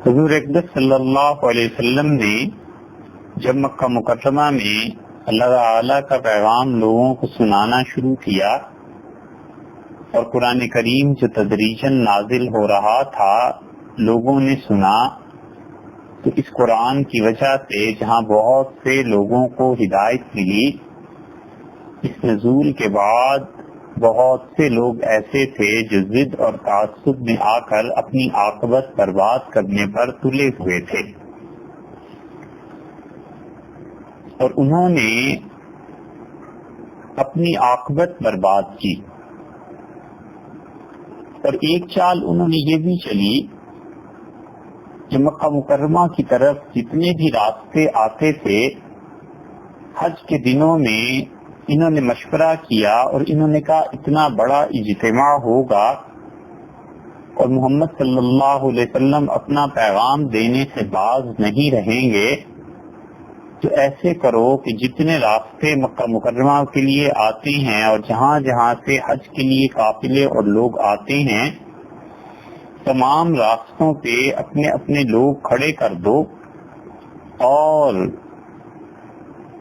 حضور اقدس صلی اللہ علیہ وسلم نے جب مکہ مکرمہ میں اللہ تعالیٰ کا پیغام لوگوں کو سنانا شروع کیا اور قرآن کریم جو تدریجاً نازل ہو رہا تھا لوگوں نے سنا، تو اس قرآن کی وجہ سے جہاں بہت سے لوگوں کو ہدایت ملی، اس نزول کے بعد بہت سے لوگ ایسے تھے جو ضد اور تعصب میں آ کر اپنی عاقبت برباد کرنے پر تلے ہوئے تھے، اور انہوں نے اپنی عاقبت برباد کی۔ اور ایک چال انہوں نے یہ بھی چلی کہ مکہ مکرمہ کی طرف جتنے بھی راستے آتے تھے، حج کے دنوں میں انہوں نے مشورہ کیا اور انہوں نے کہا اتنا بڑا اجتماع ہوگا اور محمد صلی اللہ علیہ وسلم اپنا پیغام دینے سے باز نہیں رہیں گے، تو ایسے کرو کہ جتنے راستے مکہ مکرمہ کے لیے آتے ہیں اور جہاں جہاں سے حج کے لیے قافلے اور لوگ آتے ہیں، تمام راستوں پہ اپنے اپنے لوگ کھڑے کر دو اور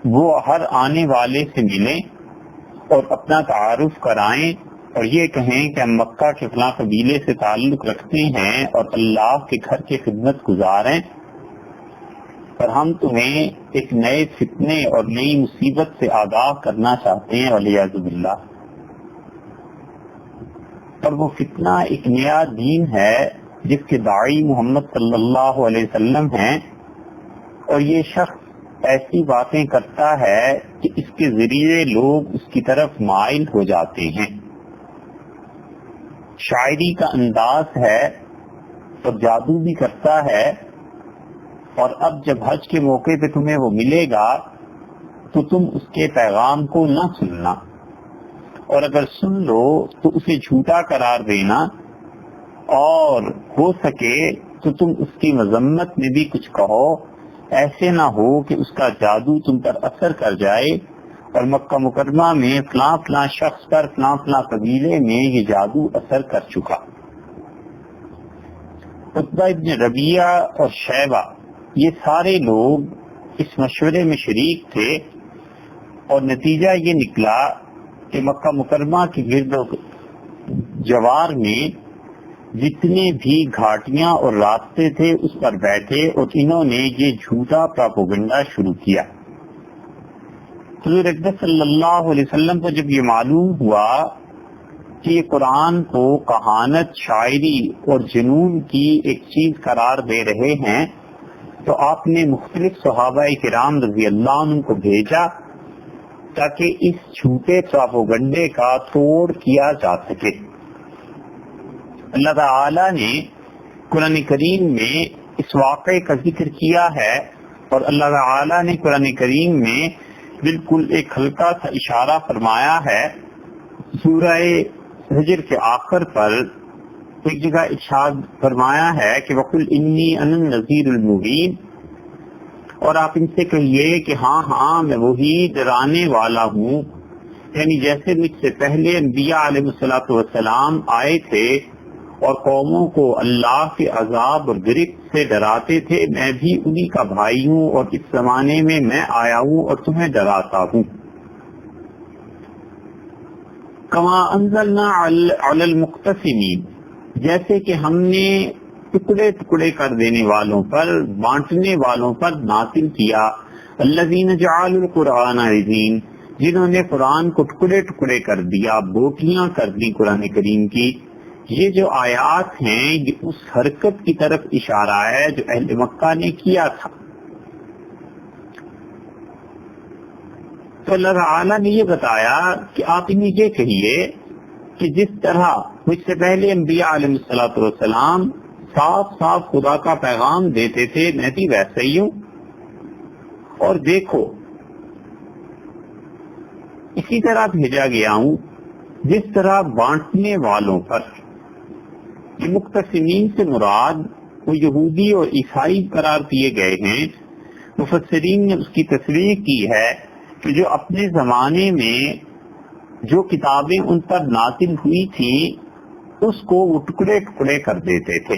وہ ہر آنے والے سے ملیں اور اپنا تعارف کرائیں اور یہ کہیں کہ ہم مکہ کے فلاں قبیلے سے تعلق رکھتے ہیں اور اللہ کے گھر کی خدمت گزاریں، اور ہم تمہیں ایک نئے فتنے اور نئی مصیبت سے آگاہ کرنا چاہتے ہیں والعیاذ باللہ۔ اور وہ فتنہ ایک نیا دین ہے جس کے داعی محمد صلی اللہ علیہ وسلم ہیں، اور یہ شخص ایسی باتیں کرتا ہے کہ اس کے ذریعے لوگ اس کی طرف مائل ہو جاتے ہیں۔ شاعری کا انداز ہے اور جادو بھی کرتا ہے، اور اب جب حج کے موقع پہ تمہیں وہ ملے گا تو تم اس کے پیغام کو نہ سننا، اور اگر سن لو تو اسے جھوٹا قرار دینا، اور ہو سکے تو تم اس کی مذمت میں بھی کچھ کہو، ایسے نہ ہو کہ اس کا جادو تم پر اثر کر جائے اور مکہ مکرمہ میں فلاں فلاں شخص پر فلاں فلاں قبیلے میں یہ جادو اثر کر چکا۔ عتبہ ابن ربیعہ اور شیبہ یہ سارے لوگ اس مشورے میں شریک تھے، اور نتیجہ یہ نکلا کہ مکہ مکرمہ کے گرد و جوار میں جتنے بھی گھاٹیاں اور راستے تھے اس پر بیٹھے اور انہوں نے یہ جھوٹا پراپوگنڈا شروع کیا۔ حضور اقدس صلی اللہ علیہ وسلم کو جب یہ معلوم ہوا کہ یہ قرآن کو کہانت، شاعری اور جنون کی ایک چیز قرار دے رہے ہیں، تو آپ نے مختلف صحابہ کرام رضی اللہ عنہ کو بھیجا تاکہ اس جھوٹے پراپوگنڈے کا توڑ کیا جا سکے۔ اللہ تعالی نے قرآن کریم میں اس واقعے کا ذکر کیا ہے، اور اللہ تعالی نے قرآن کریم میں بالکل ایک ہلکا سا اشارہ فرمایا ہے۔ سورہ حجر کے آخر پر ایک جگہ ارشاد فرمایا ہے کہ وَقُلْ إِنِّي أَنَا النَّذِيرُ الْمُبِينُ، اور آپ ان سے کہیے کہ ہاں میں وہی ڈرانے والا ہوں، یعنی جیسے مجھ سے پہلے انبیاء علیہ الصلوۃ والسلام آئے تھے اور قوموں کو اللہ کے عذاب اور گرفت سے ڈراتے تھے، میں بھی انہی کا بھائی ہوں، اور اس زمانے میں میں آیا ہوں اور تمہیں ڈراتا ہوں۔ کما انزلنا علی المقتسمین، جیسے کہ ہم نے ٹکڑے ٹکڑے کر دینے والوں پر، بانٹنے والوں پر نازل کیا، الذین جعلوا القرآن عضین، جنہوں نے قرآن کو ٹکڑے ٹکڑے کر دیا، بوٹیاں کر دی قرآن کریم کی۔ یہ جو آیات ہیں یہ اس حرکت کی طرف اشارہ ہے جو اہل مکہ نے کیا تھا۔ تو اللہ تعالیٰ نے یہ بتایا کہ آپ انہیں یہ کہیے کہ جس طرح مجھ سے پہلے انبیاء علیہ الصلوۃ والسلام صاف صاف خدا کا پیغام دیتے تھے، میں بھی ویسے ہی ہوں، اور دیکھو اسی طرح بھیجا گیا ہوں جس طرح بانٹنے والوں پر۔ یہ مقتسمین سے مراد وہ یہودی اور عیسائی قرار دیے گئے ہیں۔ مفسرین نے اس کی تصریح کی ہے کہ جو اپنے زمانے میں جو کتابیں ان پر نازل ہوئی تھیں اس کو وہ ٹکڑے ٹکڑے کر دیتے تھے.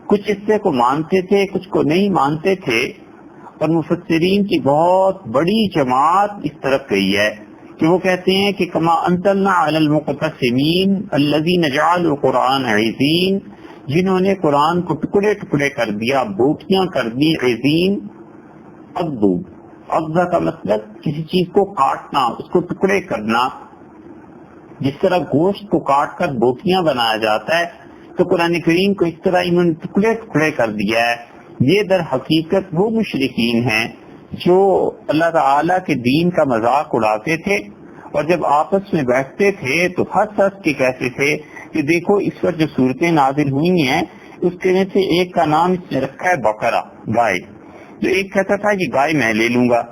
کچھ حصے کو مانتے تھے، کچھ کو نہیں مانتے تھے. اور مفسرین کی بہت بڑی جماعت اس طرف گئی ہے کہ وہ کہتے ہیں کہ کما انزلنا علی المقتسمین الذین جعلوا القرآن عضین، جنہوں نے قرآن کو ٹکڑے ٹکڑے کر دیا، بوٹیاں کر دی. عضین عضو، عضا کا مطلب کسی چیز کو کاٹنا، اس کو ٹکڑے کرنا. جس طرح گوشت کو کاٹ کر بوٹیاں بنایا جاتا ہے، تو قرآن کریم کو اس طرح انہوں نے ٹکڑے ٹکڑے کر دیا ہے. یہ در حقیقت وہ مشرکین ہیں جو اللہ تعالیٰ کے دین کا مذاق اڑاتے تھے، اور جب آپس میں بیٹھتے تھے تو ہنس ہنس کے کہتے تھے کہ دیکھو اس پر جو صورتیں نازل ہوئی ہیں اس کے میں سے ایک کا نام اس نے رکھا ہے بقرہ، گائے. تو ایک کہتا تھا کہ گائے میں لے لوں گا،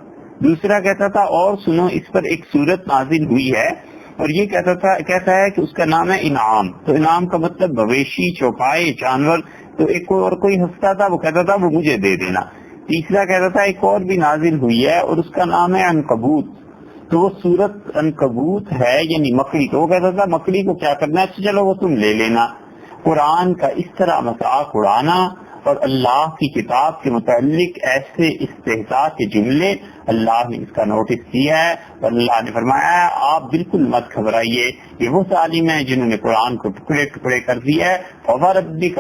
دوسرا کہتا تھا اور سنو اس پر ایک صورت نازل ہوئی ہے، اور یہ کہتا ہے کہ اس کا نام ہے انعام. تو انعام کا مطلب مویشی، چوپائے، جانور. تو ایک اور کوئی ہنستا تھا، وہ کہتا تھا وہ مجھے دے دینا. تیسرا کہتا تھا ایک اور بھی نازل ہوئی ہے اور اس کا نام ہے عنکبوت، تو وہ صورت عنکبوت ہے یعنی مکڑی. تو وہ کہتا تھا مکڑی کو کیا کرنا ہے، چلو وہ تم لے لینا. قرآن کا اس طرح مذاق اڑانا اور اللہ کی کتاب کے متعلق ایسے استہزاء کے جملے، اللہ نے اس کا نوٹس کیا ہے. اور اللہ نے فرمایا ہے آپ بالکل مت گھبرائیے، یہ وہ ظالم ہیں جنہوں نے قرآن کو ٹکڑے ٹکڑے کر دیا ہے. فوربک،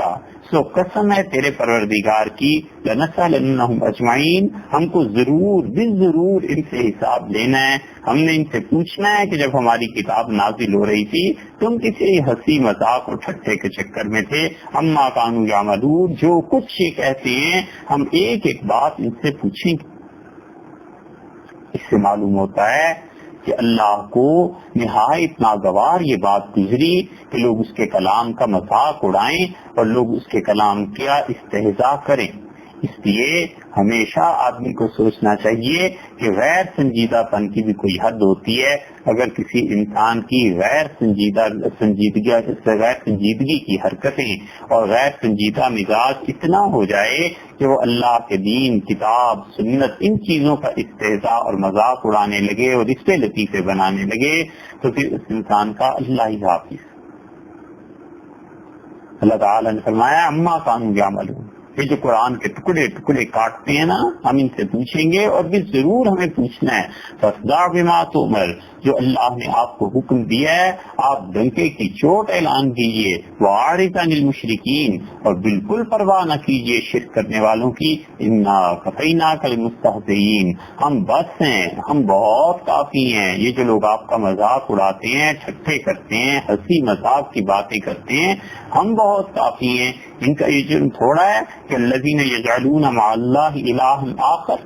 سو قسم ہے تیرے پروردگار کی، لنسألنہم اجمعین، ہم کو ضرور بالضرور ان سے حساب لینا ہے. ہم نے ان سے پوچھنا ہے کہ جب ہماری کتاب نازل ہو رہی تھی تم کسی ہنسی مذاق اور ٹھٹے کے چکر میں تھے. اما کانوا یعملون، جو کچھ یہ کہتے ہیں ہم ایک ایک بات ان سے پوچھیں گے. اس سے معلوم ہوتا ہے کہ اللہ کو نہایت ناگوار یہ بات گزری کہ لوگ اس کے کلام کا مذاق اڑائیں اور لوگ اس کے کلام کا استہزاء کریں. اس لیے ہمیشہ آدمی کو سوچنا چاہیے کہ غیر سنجیدہ پن کی بھی کوئی حد ہوتی ہے. اگر کسی انسان کی غیر سنجیدگی کی حرکتیں اور غیر سنجیدہ مزاج اتنا ہو جائے کہ وہ اللہ کے دین، کتاب، سنت، ان چیزوں کا استہزاء اور مذاق اڑانے لگے اور اس پہ لطیفے بنانے لگے، تو پھر اس انسان کا اللہ ہی حافظ. اللہ تعالیٰ نے فرمایا اما کانوا یعملون، یہ جو قرآن کے ٹکڑے ٹکڑے کاٹتے ہیں نا، ہم ان سے پوچھیں گے اور بھی ضرور ہمیں پوچھنا ہے. فاصدع بما تؤمر، جو اللہ نے آپ کو حکم دیا ہے آپ ڈنکے کی چوٹ اعلان کیجیے. واعرض عن المشرکین، اور بالکل پرواہ نہ کیجیے شرک کرنے والوں کی. انا کفیناک المستہزئین، ہم بس ہیں، ہم بہت کافی ہیں. یہ جو لوگ آپ کا مذاق اڑاتے ہیں، ٹھٹے کرتے ہیں، ہنسی مذاق کی باتیں کرتے ہیں، ہم بہت کافی ہیں. ان کا یہ جرم تھوڑا ہے کہ الذین یجعلون مع اللہ الہ آخر،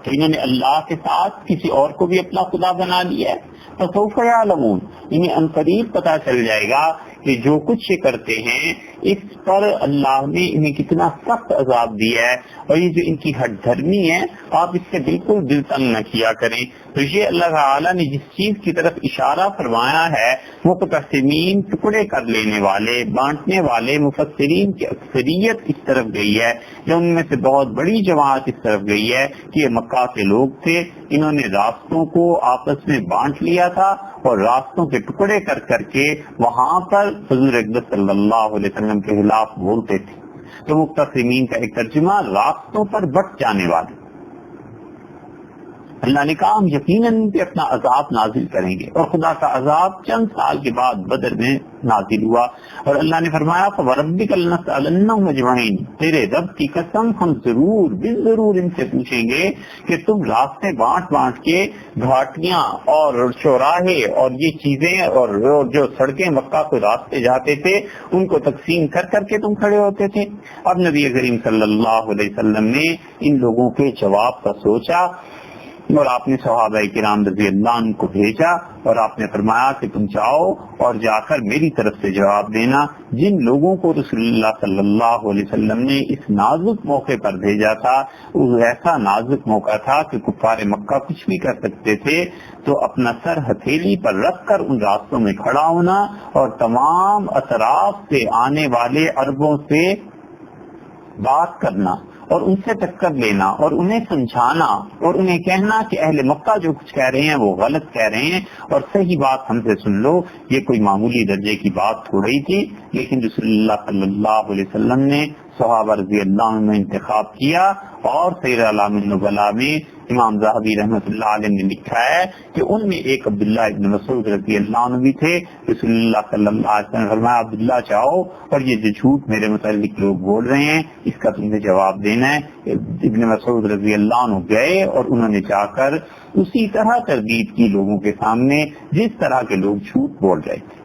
کہ انہوں نے اللہ کے ساتھ کسی اور کو بھی اپنا خدا بنا لیا ہے. فسوف یعلمون، انہیں عنقریب پتہ چل جائے گا کہ جو کچھ یہ کرتے ہیں اس پر اللہ نے انہیں کتنا سخت عذاب دیا ہے. اور یہ جو ان کی ہٹ دھرمی ہے آپ اس سے بالکل دل تنگ نہ کیا کریں. تو یہ اللہ تعالیٰ نے جس چیز کی طرف اشارہ فرمایا ہے وہ مقتسمین، ٹکڑے کر لینے والے، بانٹنے والے مفسرین کی اکثریت اس طرف گئی ہے، یا ان میں سے بہت بڑی جماعت اس طرف گئی ہے کہ یہ مکہ کے لوگ تھے، انہوں نے راستوں کو آپس میں بانٹ لیا تھا اور راستوں کے ٹکڑے کر کر کے وہاں پر حضور اقدس صلی اللہ علیہ وسلم کے خلاف بولتے تھے. تو مقتسمین کا ایک ترجمہ راستوں پر بٹ جانے والے. اللہ نے کہا ہم یقیناً پہ اپنا عذاب نازل کریں گے، اور خدا کا عذاب چند سال کے بعد بدر میں نازل ہوا. اور اللہ نے فرمایا فوربک لنسألنہم اجمعین، تیرے رب کی قسم ہم ضرور بالضرور ان سے پوچھیں گے کہ تم راستے بانٹ بانٹ کے گھاٹیاں اور چوراہے اور یہ چیزیں اور جو سڑکیں مکہ کو راستے جاتے تھے ان کو تقسیم کر کر کے تم کھڑے ہوتے تھے. اب نبی کریم صلی اللہ علیہ وسلم نے ان لوگوں کے جواب کا سوچا اور آپ نے صحابہ کرام رضی اللہ عنہ کو بھیجا اور آپ نے فرمایا کہ تم جاؤ اور جا کر میری طرف سے جواب دینا. جن لوگوں کو رسول اللہ صلی اللہ علیہ وسلم نے اس نازک موقع پر بھیجا تھا وہ ایسا نازک موقع تھا کہ کفار مکہ کچھ بھی کر سکتے تھے، تو اپنا سر ہتھیلی پر رکھ کر ان راستوں میں کھڑا ہونا اور تمام اطراف سے آنے والے عربوں سے بات کرنا اور ان سے ٹکر لینا اور انہیں سمجھانا اور انہیں کہنا کہ اہل مکہ جو کچھ کہہ رہے ہیں وہ غلط کہہ رہے ہیں اور صحیح بات ہم سے سن لو، یہ کوئی معمولی درجے کی بات تھوڑی تھی. لیکن رسول اللہ صلی اللہ علیہ وسلم نے صحابہ رضی اللہ عنہ انتخاب کیا، اور سیر اعلام النبلاء میں امام ذہبی رحمۃ اللہ علیہ نے لکھا ہے کہ ان میں ایک عبداللہ ابن مسعود رضی اللہ عنہ بھی تھے. رسول اللہ صلی اللہ علیہ وسلم نے فرمایا عبداللہ جاؤ اور یہ جو جھوٹ میرے متعلق لوگ بول رہے ہیں اس کا تم نے جواب دینا ہے. ابن مسعود رضی اللہ عنہ گئے اور انہوں نے جا کر اسی طرح تردید کی لوگوں کے سامنے جس طرح کے لوگ جھوٹ بول رہے تھے.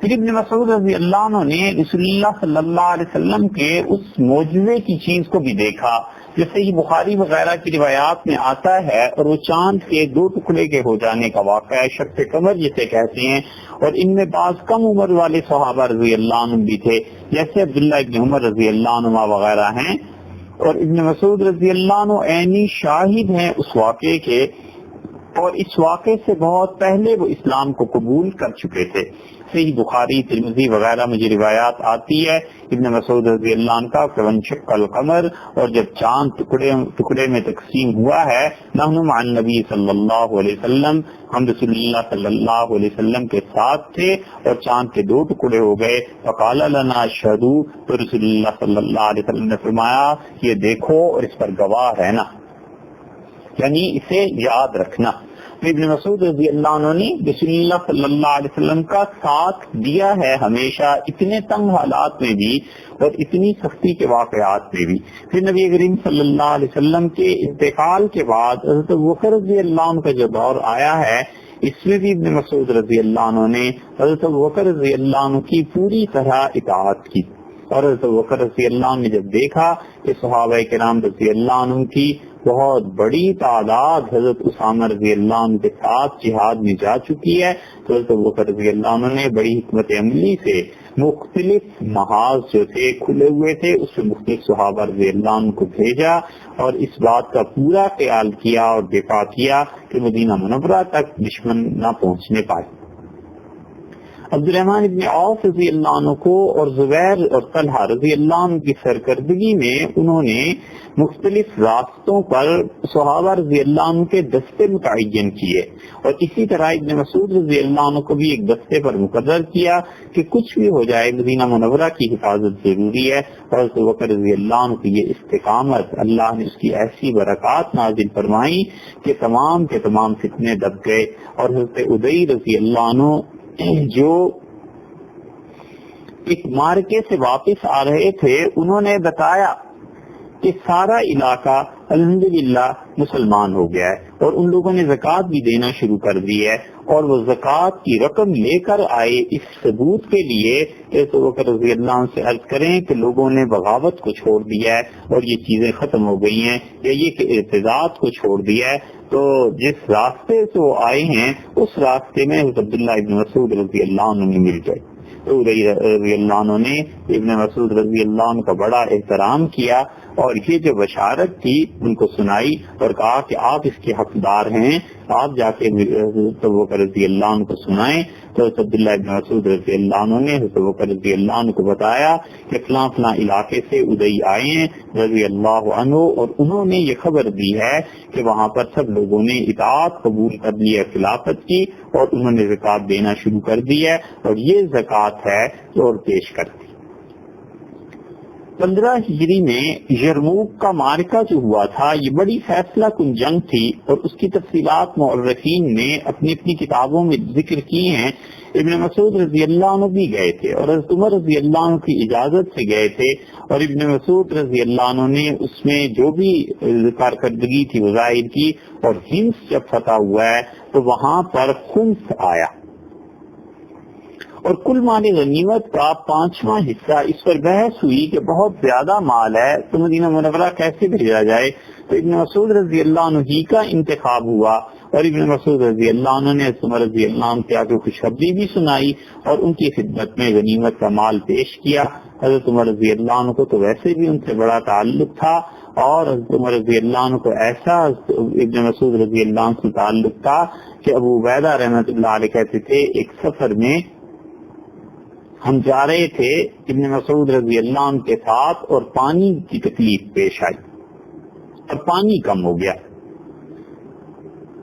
پھر ابن مسعود رضی اللہ عنہ نے رسول اللہ صلی اللہ علیہ وسلم کے اس معجزے کی چیز کو بھی دیکھا جیسے ہی بخاری وغیرہ کی روایات میں آتا ہے، اور وہ چاند کے 2 ٹکڑے کے ہو جانے کا واقعہ ہے، شق قمر جسے کہتے ہیں. اور ان میں بعض کم عمر والے صحابہ رضی اللہ عنہ بھی تھے جیسے عبداللہ ابن عمر رضی اللہ عنہ وغیرہ ہیں، اور ابن مسعود رضی اللہ عنہ عینی شاہد ہیں اس واقعے کے، اور اس واقعے سے بہت پہلے وہ اسلام کو قبول کر چکے تھے. صحیح بخاری ترمذی وغیرہ میں یہ روایات آتی ہے ابن مسعود رضی اللہ عنہ کا کہ وانشق القمر، اور جب چاند ٹکڑے میں تقسیم ہوا ہے، نحن مع النبی صلی اللہ علیہ وسلم، ہم رسول اللہ صلی اللہ علیہ وسلم کے ساتھ تھے اور چاند کے 2 ٹکڑے ہو گئے. فقال لنا اشهدوا، تو رسول اللہ صلی اللہ علیہ وسلم نے فرمایا یہ دیکھو اور اس پر گواہ رہنا، یعنی اسے یاد رکھنا. ابن مسعود رضی اللہ عنہ نے رسول اللہ صلی اللہ علیہ وسلم کا ساتھ دیا ہے ہمیشہ، اتنے تنگ حالات میں بھی اور اتنی سختی کے واقعات میں بھی. پھر نبی کریم صلی اللہ علیہ وسلم کے انتقال کے بعد حضرت ابوبکر رضی اللہ عنہ کا جو دور آیا ہے، اس میں بھی ابن مسعود رضی اللہ عنہ نے حضرت ابوبکر رضی اللہ عنہ کی پوری طرح اطاعت کی. اور حضرت ابوبکر رضی اللہ عنہ نے جب دیکھا کہ صحابہ کرام رضی اللہ عنہ کی بہت بڑی تعداد حضرت اسامہ رضی اللہ عنہ کے ساتھ جہاد میں جا چکی ہے، تو حضرت ابوبکر رضی اللہ عنہ نے بڑی حکمت عملی سے مختلف محاذ جو تھے کھلے ہوئے تھے اس سے مختلف صحابہ رضی اللہ عنہ کو بھیجا اور اس بات کا پورا خیال کیا اور دفاع کیا کہ مدینہ منورہ تک دشمن نہ پہنچنے پائے. عبد الرحمن ابن عوف رضی اللہ عنہ کو اور زبیر اور طلحہ رضی اللہ عنہ کی سرکردگی میں انہوں نے مختلف راستوں پر صحابہ رضی اللہ عنہ کے دستے متعین کیے، اور اسی طرح ابن مسعود رضی اللہ عنہ کو بھی ایک دستے پر مقرر کیا کہ کچھ بھی ہو جائے مدینہ منورہ کی حفاظت ضروری ہے. اور حضرت ابوبکر رضی اللہ عنہ کی یہ استقامت، اللہ نے اس کی ایسی برکات نازل فرمائی کہ تمام کے تمام فتنے دب گئے. اور حضرت ادئی رضی اللہ عنہ جو ایک مارکے سے واپس آ رہے تھے، انہوں نے بتایا کہ سارا علاقہ الحمدللہ مسلمان ہو گیا ہے اور ان لوگوں نے زکوٰۃ بھی دینا شروع کر دی ہے، اور وہ زکوٰۃ کی رقم لے کر آئے اس ثبوت کے لیے کہ ابوبکر رضی اللہ عنہ سے عرض کریں کہ لوگوں نے بغاوت کو چھوڑ دیا ہے اور یہ چیزیں ختم ہو گئی ہیں، یا یہ کہ ارتداد کو چھوڑ دیا ہے. تو جس راستے سے وہ آئے ہیں اس راستے میں حضرت عبداللہ ابن مسعود رضی اللہ عنہ نے مل گئے. تو رضی اللہ عنہ نے ابن مسعود رضی اللہ عنہ کا بڑا احترام کیا اور یہ جو بشارت تھی ان کو سنائی اور کہا کہ آپ اس کے حقدار ہیں، آپ جا کے حضرت ابوبکر رضی اللہ عنہ کو سنائیں. تو حضرت عبداللہ ابن مسعود رضی اللہ عنہ نے حضرت ابوبکر رضی اللہ عنہ کو بتایا کہ فلاں فلاں علاقے سے ادئی آئے ہیں رضی اللہ عنہ، اور انہوں نے یہ خبر دی ہے کہ وہاں پر سب لوگوں نے اطاعت قبول کر لی ہے خلافت کی، اور انہوں نے زکوٰۃ دینا شروع کر دی ہے، اور یہ زکوٰۃ ہے اور پیش کر دی. 15 ہجری میں یرموک کا معرکہ جو ہوا تھا یہ بڑی فیصلہ کن جنگ تھی، اور اس کی تفصیلات مؤرخین نے اپنی اپنی کتابوں میں ذکر کی ہیں. ابن مسعود رضی اللہ عنہ بھی گئے تھے اور حضرت عمر رضی اللہ عنہ کی اجازت سے گئے تھے، اور ابن مسعود رضی اللہ عنہ نے اس میں جو بھی کارکردگی تھی وہ ظاہر کی. اور ہمس جب فتح ہوا ہے تو وہاں پر خمس آیا، اور کل مال غنیمت کا 5واں حصہ. اس پر بحث ہوئی کہ بہت زیادہ مال ہے تو مدینہ منورہ کیسے بھیجا جائے، تو ابن مسعود رضی اللہ عنہ ہی کا انتخاب ہوا، اور ابن مسعود رضی اللہ عنہ نے حضرت عمر رضی اللہ عنہ کے خوشخبری بھی سنائی اور ان کی خدمت میں غنیمت کا مال پیش کیا. حضرت عمر رضی اللہ عنہ کو تو ویسے بھی ان سے بڑا تعلق تھا، اور حضرت عمر رضی اللہ عنہ کو ایسا ابن مسعود رضی اللہ عنہ سے تعلق تھا کہ ابو عبیدہ رحمۃ اللہ علیہ کہتے تھے ایک سفر میں ہم جا رہے تھے ابن مسعود رضی اللہ عنہ کے ساتھ اور پانی کی تکلیف پیش آئی اور پانی کم ہو گیا،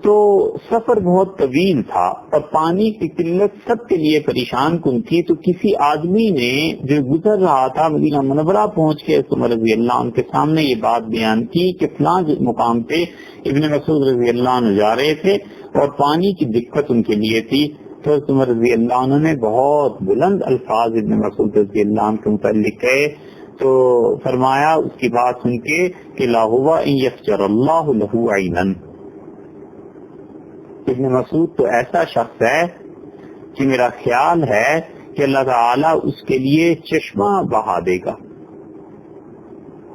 تو سفر بہت طویل تھا اور پانی کی قلت سب کے لیے پریشان کن تھی، تو کسی آدمی نے جو گزر رہا تھا مدینہ منورہ پہنچ کے عمر رضی اللہ عنہ کے سامنے یہ بات بیان کی کہ فلاں مقام پہ ابن مسعود رضی اللہ عنہ جا رہے تھے اور پانی کی دقت ان کے لیے تھی، تو عمر رضی اللہ عنہ نے بہت بلند الفاظ ابن مسعود رضی اللہ عنہ کے متعلق کہے، تو فرمایا اس کی بات سن کے کہ لا ہوا ان یفجر اللہ لہ عینا، ابن مسعود تو ایسا شخص ہے کہ میرا خیال ہے کہ اللہ تعالیٰ اس کے لیے چشمہ بہا دے گا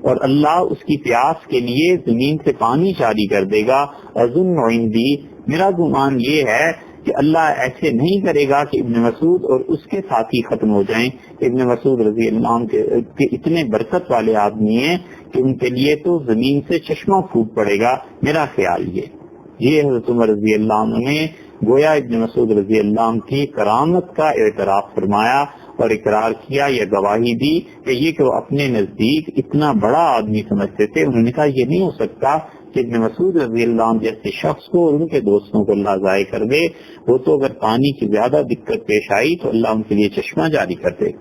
اور اللہ اس کی پیاس کے لیے زمین سے پانی جاری کر دے گا، اظن عندی، میرا گمان یہ ہے کہ اللہ ایسے نہیں کرے گا کہ ابن مسعود اور اس کے ساتھی ختم ہو جائیں۔ ابن مسعود رضی اللہ عنہ کے اتنے برکت والے آدمی ہیں کہ ان کے لیے تو زمین سے چشمہ پھوٹ پڑے گا، میرا خیال یہ حضرت عمر رضی اللہ عنہ نے گویا ابن مسعود رضی اللہ عنہ کی کرامت کا اعتراف فرمایا اور اقرار کیا، یہ گواہی دی کہ یہ کہ وہ اپنے نزدیک اتنا بڑا آدمی سمجھتے تھے، انہوں نے کہا یہ نہیں ہو سکتا کہ ابن مسعود رضی اللہ عنہ جیسے شخص کو اور ان کے دوستوں کو اللہ ضائع کر دے، وہ تو اگر پانی کی زیادہ دقت پیش آئی تو اللہ ان کے لیے چشمہ جاری کر دے۔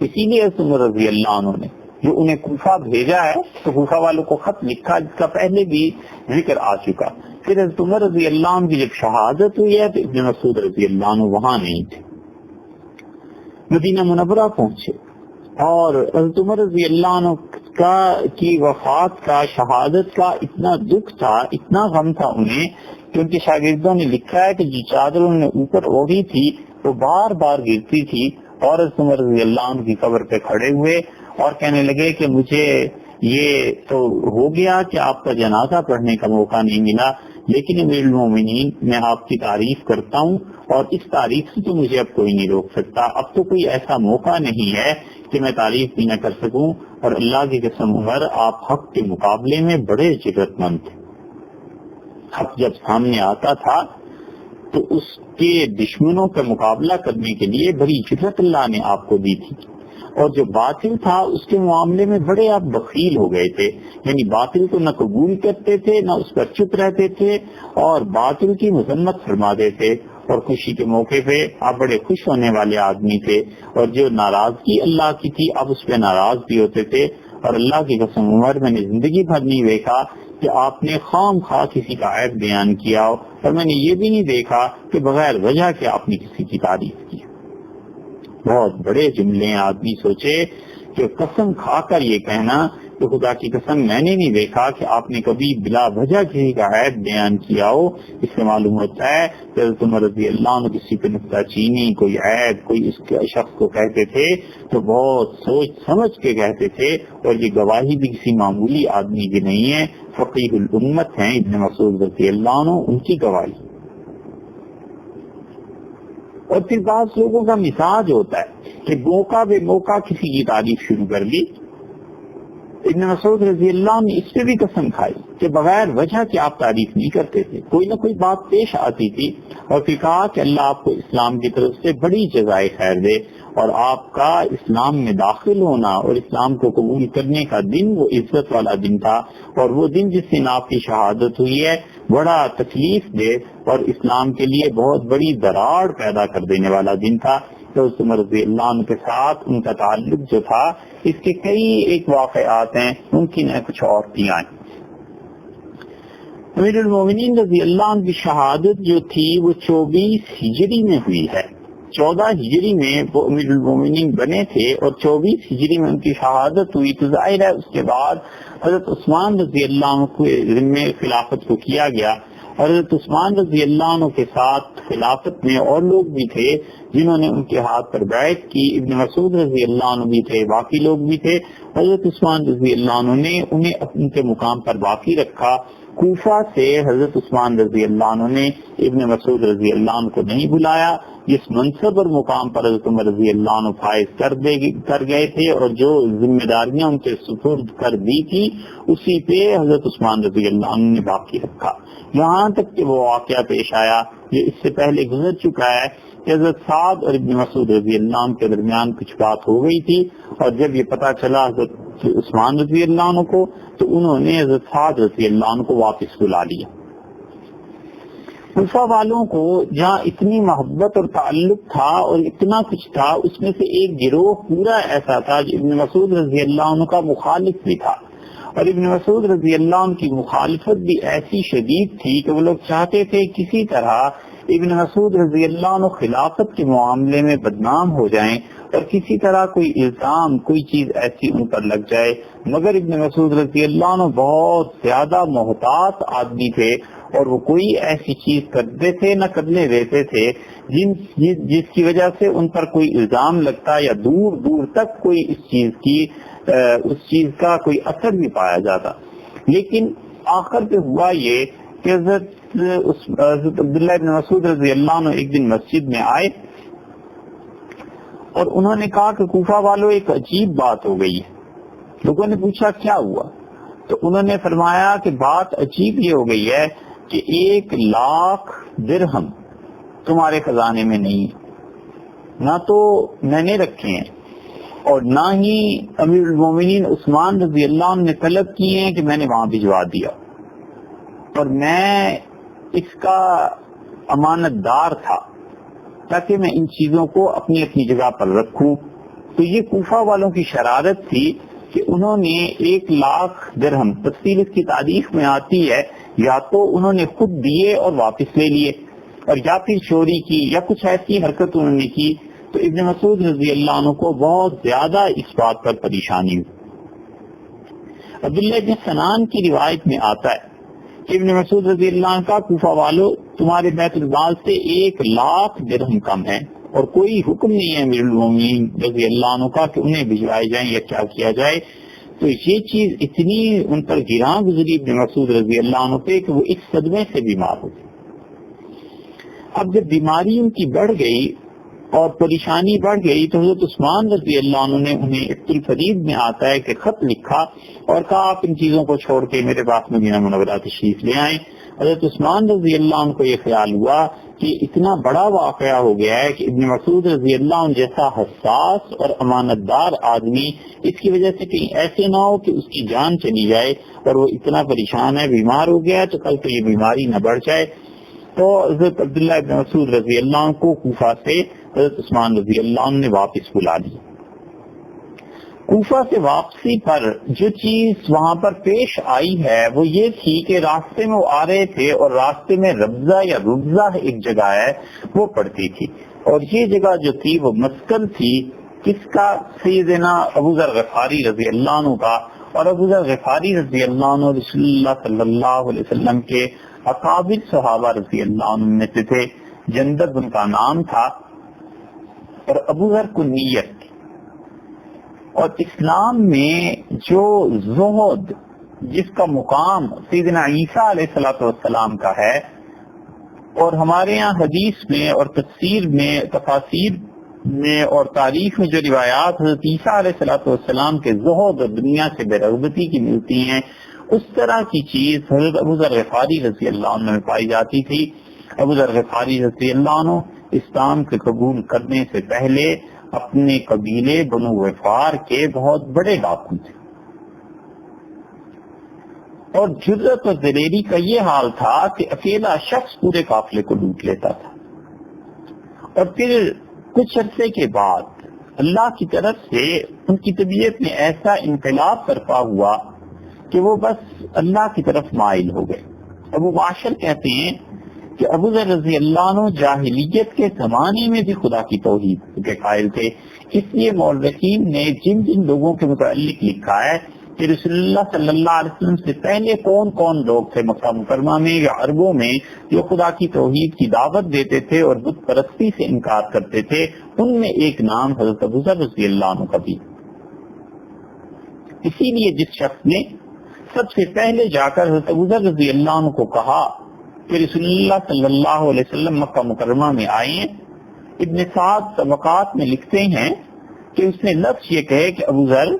اسی لیے عمر رضی اللہ عنہ نے جو انہیں کوفہ بھیجا ہے تو کوفہ والوں کو خط لکھا جس کا پہلے بھی ذکر آ چکا، پھر حضرت عمر رضی اللہ عنہ کی جب شہادت ہوئی ہے تو ابن مسعود رضی اللہ عنہ وہاں نہیں تھے، مدینہ منورہ پہنچے اور حضرت عمر رضی اللہ عنہ کی وفات کا، شہادت کا اتنا دکھ تھا، اتنا غم تھا انہیں کہ ان کے شاگردوں نے لکھا ہے کہ جو چادر انہوں نے اوپر اوڑھی تھی وہ بار بار گرتی تھی، اور حضرت عمر رضی اللہ عنہ کی قبر پہ کھڑے ہوئے اور کہنے لگے کہ مجھے یہ تو ہو گیا کہ آپ کا جنازہ پڑھنے کا موقع نہیں ملا، لیکن امیر المومنین میں آپ کی تعریف کرتا ہوں اور اس تعریف سے تو مجھے اب کوئی نہیں روک سکتا، اب تو کوئی ایسا موقع نہیں ہے کہ میں تعریف بھی نہ کر سکوں، اور اللہ کی قسم عمر آپ حق کے مقابلے میں بڑے جرأت مند تھے، حق جب سامنے آتا تھا تو اس کے دشمنوں کا مقابلہ کرنے کے لیے بڑی جرأت اللہ نے آپ کو دی تھی، اور جو باطل تھا اس کے معاملے میں بڑے آپ بخیل ہو گئے تھے، یعنی باطل کو نہ قبول کرتے تھے نہ اس پر چپ رہتے تھے اور باطل کی مذمت فرماتے تھے، اور خوشی کے موقع پہ آپ بڑے خوش ہونے والے آدمی تھے، اور جو ناراضگی اللہ کی تھی آپ اس پہ ناراض بھی ہوتے تھے، اور اللہ کی قسم عمر میں نے زندگی بھر نہیں دیکھا کہ آپ نے خام خواہ کسی کا عیب بیان کیا ہو، اور میں نے یہ بھی نہیں دیکھا کہ بغیر وجہ کہ آپ نے کسی کی تعریف کی۔ بہت بڑے جملے ہیں، آدمی سوچے کہ قسم کھا کر یہ کہنا کہ خدا کی قسم میں نے نہیں دیکھا کہ آپ نے کبھی بلا وجہ کسی کا عیب بیان کیا ہو، اس سے معلوم ہوتا ہے کہ حضرت عمر رضی اللہ عنہ کسی پہ نکتہ چینی، کوئی عیب، کوئی اس کے شخص کو کہتے تھے تو بہت سوچ سمجھ کے کہتے تھے، اور یہ گواہی بھی کسی معمولی آدمی کی نہیں ہے، فقیہ الامت ہیں ابن مسعود رضی اللہ عنہ، ان کی گواہی۔ اور پھر بعض لوگوں کا مزاج ہوتا ہے کہ موقع بے موقع کسی کی تعریف شروع کر دی، ابن مسعود رضی اللہ عنہ نے اس پہ بھی قسم کھائی کہ بغیر وجہ کہ آپ تعریف نہیں کرتے تھے، کوئی نہ کوئی بات پیش آتی تھی، اور پھر کہا کہ اللہ آپ کو اسلام کی طرف سے بڑی جزائے خیر دے، اور آپ کا اسلام میں داخل ہونا اور اسلام کو قبول کرنے کا دن وہ عزت والا دن تھا، اور وہ دن جس دن آپ کی شہادت ہوئی ہے بڑا تکلیف دے اور اسلام کے لیے بہت بڑی دراڑ پیدا کر دینے والا دن تھا۔ تو عمر رضی اللہ عنہ کے ساتھ ان کا تعلق جو تھا اس کے کئی ایک واقعات ہیں، ممکن ہے کچھ اور بھی آئیں۔ امیر المومنین رضی اللہ عنہ کی شہادت جو تھی وہ 24 ہجری میں ہوئی ہے، 14 ہجری میں وہ امیر المومنین بنے تھے اور 24 ہجری میں ان کی شہادت ہوئی، تو ظاہر ہے اس کے بعد حضرت عثمان رضی اللہ عنہ کے ذمے خلافت کو کیا گیا، اور حضرت عثمان رضی اللہ عنہ کے ساتھ خلافت میں اور لوگ بھی تھے جنہوں نے ان کے ہاتھ پر بیعت کی، ابن مسعود رضی اللہ عنہ بھی تھے، باقی لوگ بھی تھے۔ حضرت عثمان رضی اللہ عنہ نے انہیں ان کے مقام پر باقی رکھا۔ کوفہ سے حضرت عثمان رضی اللہ عنہ نے ابن مسعود رضی اللہ عنہ کو نہیں بلایا، جس منصب اور مقام پر حضرت عمر رضی اللہ عنہ فائز کر گئے تھے اور جو ذمہ داریاں ان کے سپرد کر دی تھی اسی پہ حضرت عثمان رضی اللہ عنہ نے باقی رکھا، یہاں تک کہ وہ واقعہ پیش آیا جو اس سے پہلے گزر چکا ہے کہ حضرت سعد اور ابن مسعود رضی اللہ عنہ کے درمیان کچھ بات ہو گئی تھی، اور جب یہ پتہ چلا حضرت عثمان رضی اللہ عنہ کو تو انہوں نے حضرت سعد رضی اللہ عنہ کو واپس بلا لیا۔ کوفہ والوں کو جہاں اتنی محبت اور تعلق تھا اور اتنا کچھ تھا، اس میں سے ایک گروہ پورا ایسا تھا جو ابن مسعود رضی اللہ عنہ کا مخالف بھی تھا، اور ابن مسعود رضی اللہ عنہ کی مخالفت بھی ایسی شدید تھی کہ وہ لوگ چاہتے تھے کسی طرح ابن مسعود رضی اللہ عنہ خلافت کے معاملے میں بدنام ہو جائیں اور کسی طرح کوئی الزام کوئی چیز ایسی ان پر لگ جائے، مگر ابن مسعود رضی اللہ عنہ بہت زیادہ محتاط آدمی تھے اور وہ کوئی ایسی چیز کرتے تھے نہ کرنے دیتے تھے جس کی وجہ سے ان پر کوئی الزام لگتا یا دور دور تک کوئی اس چیز کا کوئی اثر بھی پایا جاتا۔ لیکن آخر پہ ہوا یہ کہ حضرت عبداللہ ابن مسعود رضی اللہ عنہ ایک دن مسجد میں آئے اور انہوں نے کہا کہ کوفہ والوں ایک عجیب بات ہو گئی ہے۔ لوگوں نے پوچھا کیا ہوا؟ تو انہوں نے فرمایا کہ بات عجیب یہ ہو گئی ہے کہ 1,00,000 درہم تمہارے خزانے میں نہیں، نہ تو میں نے رکھے ہیں اور نہ ہی امیر المومنین عثمان رضی اللہ عنہ نے طلب کیے ہیں کہ میں نے وہاں بھجوا دیا، اور میں اس کا امانت دار تھا تاکہ میں ان چیزوں کو اپنی اپنی جگہ پر رکھوں۔ تو یہ کوفہ والوں کی شرارت تھی کہ انہوں نے 1,00,000 درہم، تفصیل اس کی تاریخ میں آتی ہے، یا تو انہوں نے خود دیے اور واپس لے لیے اور یا پھر چوری کی یا کچھ ایسی حرکت انہوں نے کی۔ تو ابن مسعود رضی اللہ عنہ کو بہت زیادہ اس بات پر پریشانی ہوئی۔ عبداللہ بن سنان کی روایت میں آتا ہے کہ ابن مسعود رضی اللہ عنہ کا کوفہ والوں تمہارے بیت المال سے 1,00,000 درہم کم ہے اور کوئی حکم نہیں ہے امیر المومنین رضی اللہ عنہ کا کہ انہیں بھجوائے جائیں یا کیا کیا جائے۔ تو یہ چیز اتنی ان پر گراں گزری ابن مسعود رضی اللہ عنہ پہ کہ وہ اس صدمے سے بیمار ہو گئے۔ اب جب بیماری ان کی بڑھ گئی اور پریشانی بڑھ گئی تو حضرت عثمان رضی اللہ عنہ نے انہیں ابن الفرید میں آتا ہے کہ خط لکھا اور کہا آپ ان چیزوں کو چھوڑ کے میرے پاس مدینہ منورہ تشریف لے آئیں۔ حضرت عثمان رضی اللہ عنہ کو یہ خیال ہوا کہ اتنا بڑا واقعہ ہو گیا ہے کہ ابن مسعود رضی اللہ عنہ جیسا حساس اور امانت دار آدمی اس کی وجہ سے کہیں ایسے نہ ہو کہ اس کی جان چلی جائے اور وہ اتنا پریشان ہے، بیمار ہو گیا ہے، تو کل کو یہ بیماری نہ بڑھ جائے۔ تو حضرت عبداللہ ابن مسعود رضی اللہ عنہ کو کوفہ سے حضرت عثمان رضی اللہ عنہ نے واپس بلا لیا۔ کوفہ سے واپسی پر جو چیز وہاں پر پیش آئی ہے وہ یہ تھی کہ راستے میں وہ آ رہے تھے اور راستے میں ربضہ یا ربضہ ایک جگہ ہے وہ پڑتی تھی، اور یہ جگہ جو تھی وہ مسکن تھی کس کا؟ سیدنا ابو ذر غفاری رضی اللہ عنہ کا، اور ابو ذر غفاری رضی اللہ عنہ رسول اللہ صلی اللہ علیہ وسلم کے اکابر صحابہ رضی اللہ عنہ میں سے تھے۔ جندب ان کا نام تھا اور ابو ذر کنیت۔ اور اسلام میں جو زہد جس کا مقام سیدنا عیسیٰ علیہ الصلوۃ والسلام کا ہے، اور ہمارے یہاں حدیث میں اور تفسیر میں تفاسیر میں اور تاریخ میں جو روایات حضرت عیسیٰ علیہ الصلوۃ والسلام کے زہد اور دنیا سے بے رغبتی کی ملتی ہیں، اس طرح کی چیز حضرت ابو ذر غفاری رضی اللہ عنہ میں پائی جاتی تھی۔ ابو ذر غفاری رضی اللہ عنہ اسلام کے قبول کرنے سے پہلے اپنے قبیلے بنو غفار کے بہت بڑے ڈاکو تھے، اور جرأت اور دلیری کا یہ حال تھا کہ اکیلا شخص پورے قافلے کو لوٹ لیتا تھا۔ اور پھر کچھ عرصے کے بعد اللہ کی طرف سے ان کی طبیعت میں ایسا انقلاب برپا ہوا کہ وہ بس اللہ کی طرف مائل ہو گئے۔ ابو معاشر کہتے ہیں کہ ابو ذر رضی اللہ عنہ جاہلیت کے زمانے میں بھی خدا کی توحید کے قائل تھے، اس لیے مورخین نے جن جن لوگوں کے متعلق لکھا ہے کہ رسول اللہ صلی اللہ علیہ وسلم سے پہلے کون کون لوگ تھے مکہ مکرمہ میں یا عربوں میں جو خدا کی توحید کی دعوت دیتے تھے اور بت پرستی سے انکار کرتے تھے، ان میں ایک نام حضرت ابو ذر رضی اللہ عنہ کا بھی۔ اسی لیے جس شخص نے سب سے پہلے جا کر حضرت ابو ذر رضی اللہ عنہ کو کہا کہ رسول اللہ صلی اللہ علیہ وسلم مکہ مکرمہ میں آئے ہیں، ابن سعد طبقات میں لکھتے ہیں کہ اس نے لفظ یہ کہے کہ ابو ذر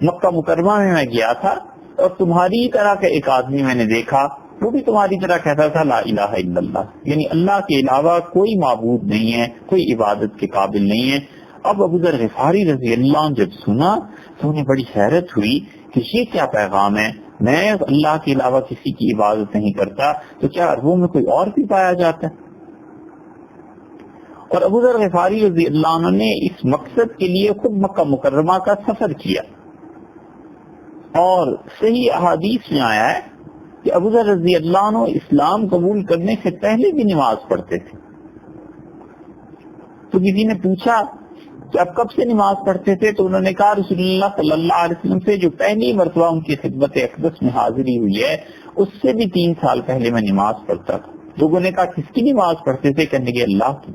مکہ مکرمہ میں گیا تھا اور تمہاری طرح کا ایک آدمی میں نے دیکھا، وہ بھی تمہاری طرح کہتا تھا لا الہ الا اللہ، یعنی اللہ کے علاوہ کوئی معبود نہیں ہے، کوئی عبادت کے قابل نہیں ہے۔ اب ابو ذر غفاری رضی اللہ عنہ جب سنا تو انہیں بڑی حیرت ہوئی کہ یہ کیا پیغام ہے، میں اللہ کے علاوہ کسی کی عبادت نہیں کرتا تو کیا عربوں میں کوئی اور بھی پایا جاتا ہے؟ اور ابو ذر غفاری رضی اللہ عنہ نے اس مقصد کے لیے خود مکہ مکرمہ کا سفر کیا، اور صحیح احادیث میں آیا ہے کہ ابو ذر رضی اللہ عنہ اسلام قبول کرنے سے پہلے بھی نماز پڑھتے تھے۔ تو کسی نے پوچھا کہ اب کب سے نماز پڑھتے تھے؟ تو انہوں نے کہا رسول اللہ صلی اللہ علیہ وسلم سے جو پہلی مرتبہ ان کی خدمت اقدس میں حاضری ہوئی ہے اس سے بھی 3 سال پہلے میں نماز پڑھتا تھا۔ لوگوں نے کہا کس کی نماز پڑھتے تھے؟ کہنے لگے اللہ کی۔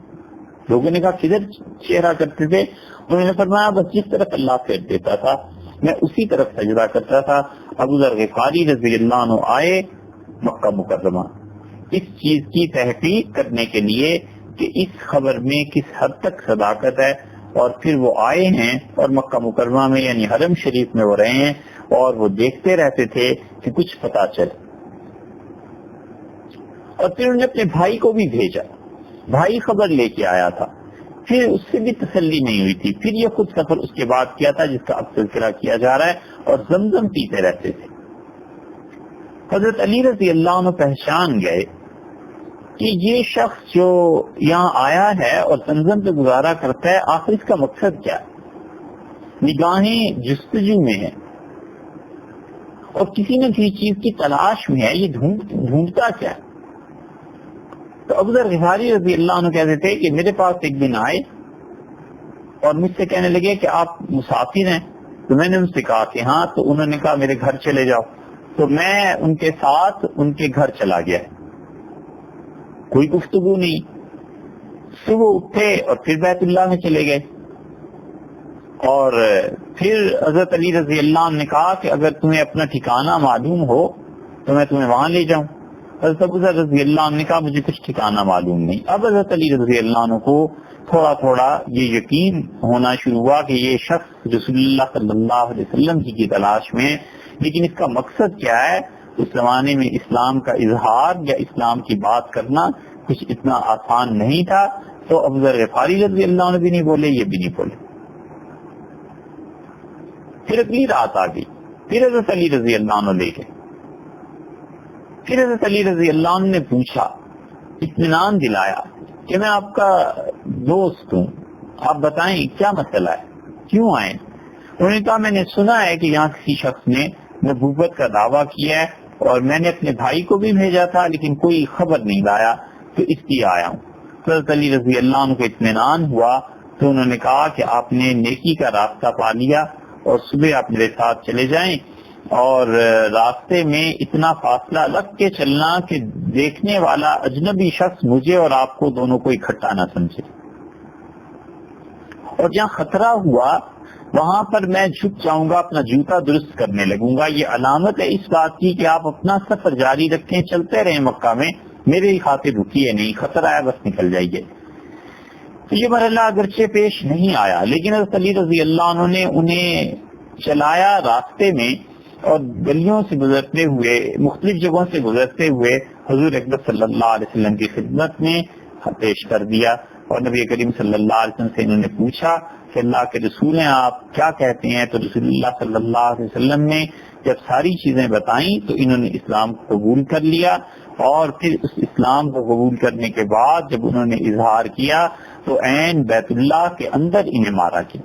لوگوں نے کہا کدھر چہرہ کرتے تھے؟ انہوں نے فرمایا بس جس طرف اللہ پھیر دیتا تھا میں اسی طرف سجدہ کرتا تھا۔ ابو ذر غفاری رضی اللہ عنہ آئے مکہ مکرمہ اس چیز کی تحقیق کرنے کے لیے کہ اس خبر میں کس حد تک صداقت ہے، اور پھر وہ آئے ہیں اور مکہ مکرمہ میں یعنی حرم شریف میں وہ رہے ہیں اور وہ دیکھتے رہتے تھے کہ کچھ پتہ چلے۔ اور پھر انہوں نے اپنے بھائی کو بھی بھیجا، بھائی خبر لے کے آیا تھا، پھر اس سے بھی تسلی نہیں ہوئی تھی، پھر یہ خود سفر اس کے بعد کیا تھا جس کا اب تذکرہ کیا جا رہا ہے، اور زمزم پیتے رہتے تھے۔ حضرت علی رضی اللہ عنہ پہچان گئے کہ یہ شخص جو یہاں آیا ہے اور زمزم پہ گزارا کرتا ہے آخر اس کا مقصد کیا ہے؟ نگاہیں جستجو میں ہیں اور کسی نہ کسی چیز کی تلاش میں ہے، یہ ڈھونڈتا کیا ہے؟ تو ابو ذر غفاری رضی اللہ عنہ کہتے تھے کہ میرے پاس ایک دن آئے اور مجھ سے کہنے لگے کہ آپ مسافر ہیں، تو میں نے ان سے کہا کہ ہاں، تو انہوں نے کہا میرے گھر چلے جاؤ، تو میں ان کے ساتھ ان کے گھر چلا گیا، کوئی گفتگو نہیں۔ صبح اٹھے اور پھر بیت اللہ میں چلے گئے، اور پھر حضرت علی رضی اللہ عنہ نے کہا کہ اگر تمہیں اپنا ٹھکانہ معلوم ہو تو میں تمہیں وہاں لے جاؤں۔ حضرت ابو ذر رضی اللہ عنہ نے کہا مجھے کچھ ٹھکانہ معلوم نہیں۔ اب حضرت علی رضی اللہ عنہ کو تھوڑا تھوڑا یہ یقین ہونا شروع ہوا کہ یہ شخص رسول اللہ صلی اللہ علیہ وسلم کی تلاش میں، لیکن اس کا مقصد کیا ہے؟ اس زمانے میں اسلام کا اظہار یا اسلام کی بات کرنا کچھ اتنا آسان نہیں تھا، تو ابو ذر غفاری رضی اللہ عنہ بھی نہیں بولے، یہ بھی نہیں بولے۔ پھر اگلی رات آ گئی، پھر حضرت علی رضی اللہ عنہ لے گئے، پھر حضرت علی رضی اللہ عنہ نے پوچھا، اطمینان دلایا کہ میں آپ کا دوست ہوں، آپ بتائیں کیا مسئلہ ہے، کیوں آئے؟ انہوں نے کہا میں نے سنا ہے کہ یہاں کسی شخص نے نبوت کا دعویٰ کیا ہے اور میں نے اپنے بھائی کو بھی بھیجا تھا لیکن کوئی خبر نہیں لایا، تو اس لیے آیا ہوں۔ حضرت علی رضی اللہ عنہ کو اطمینان ہوا تو انہوں نے کہا کہ آپ نے نیکی کا راستہ پا لیا اور صبح آپ میرے ساتھ چلے جائیں، اور راستے میں اتنا فاصلہ رکھ کے چلنا کہ دیکھنے والا اجنبی شخص مجھے اور آپ کو دونوں کو اکٹھا نہ سمجھے، اور جہاں خطرہ ہوا وہاں پر میں جھک جاؤں گا، اپنا جوتا درست کرنے لگوں گا۔ یہ علامت ہے اس بات کی کہ آپ اپنا سفر جاری رکھیں، چلتے رہیں مکہ میں، میرے ہی خاطر رکیے نہیں، خطرہ ہے بس نکل جائیے۔ تو یہ مرحلہ اگرچہ پیش نہیں آیا لیکن حضرت علی رضی اللہ عنہ نے انہیں چلایا راستے میں، اور گلیوں سے گزرتے ہوئے، مختلف جگہوں سے گزرتے ہوئے حضور اکبر صلی اللہ علیہ وسلم کی خدمت میں پیش کر دیا، اور نبی کریم صلی اللہ علیہ وسلم سے انہوں نے پوچھا کہ اللہ کے رسول ہیں آپ کیا کہتے ہیں؟ تو رسول اللہ صلی اللہ علیہ وسلم نے جب ساری چیزیں بتائیں تو انہوں نے اسلام کو قبول کر لیا، اور پھر اس اسلام کو قبول کرنے کے بعد جب انہوں نے اظہار کیا تو عین بیت اللہ کے اندر انہیں مارا گیا،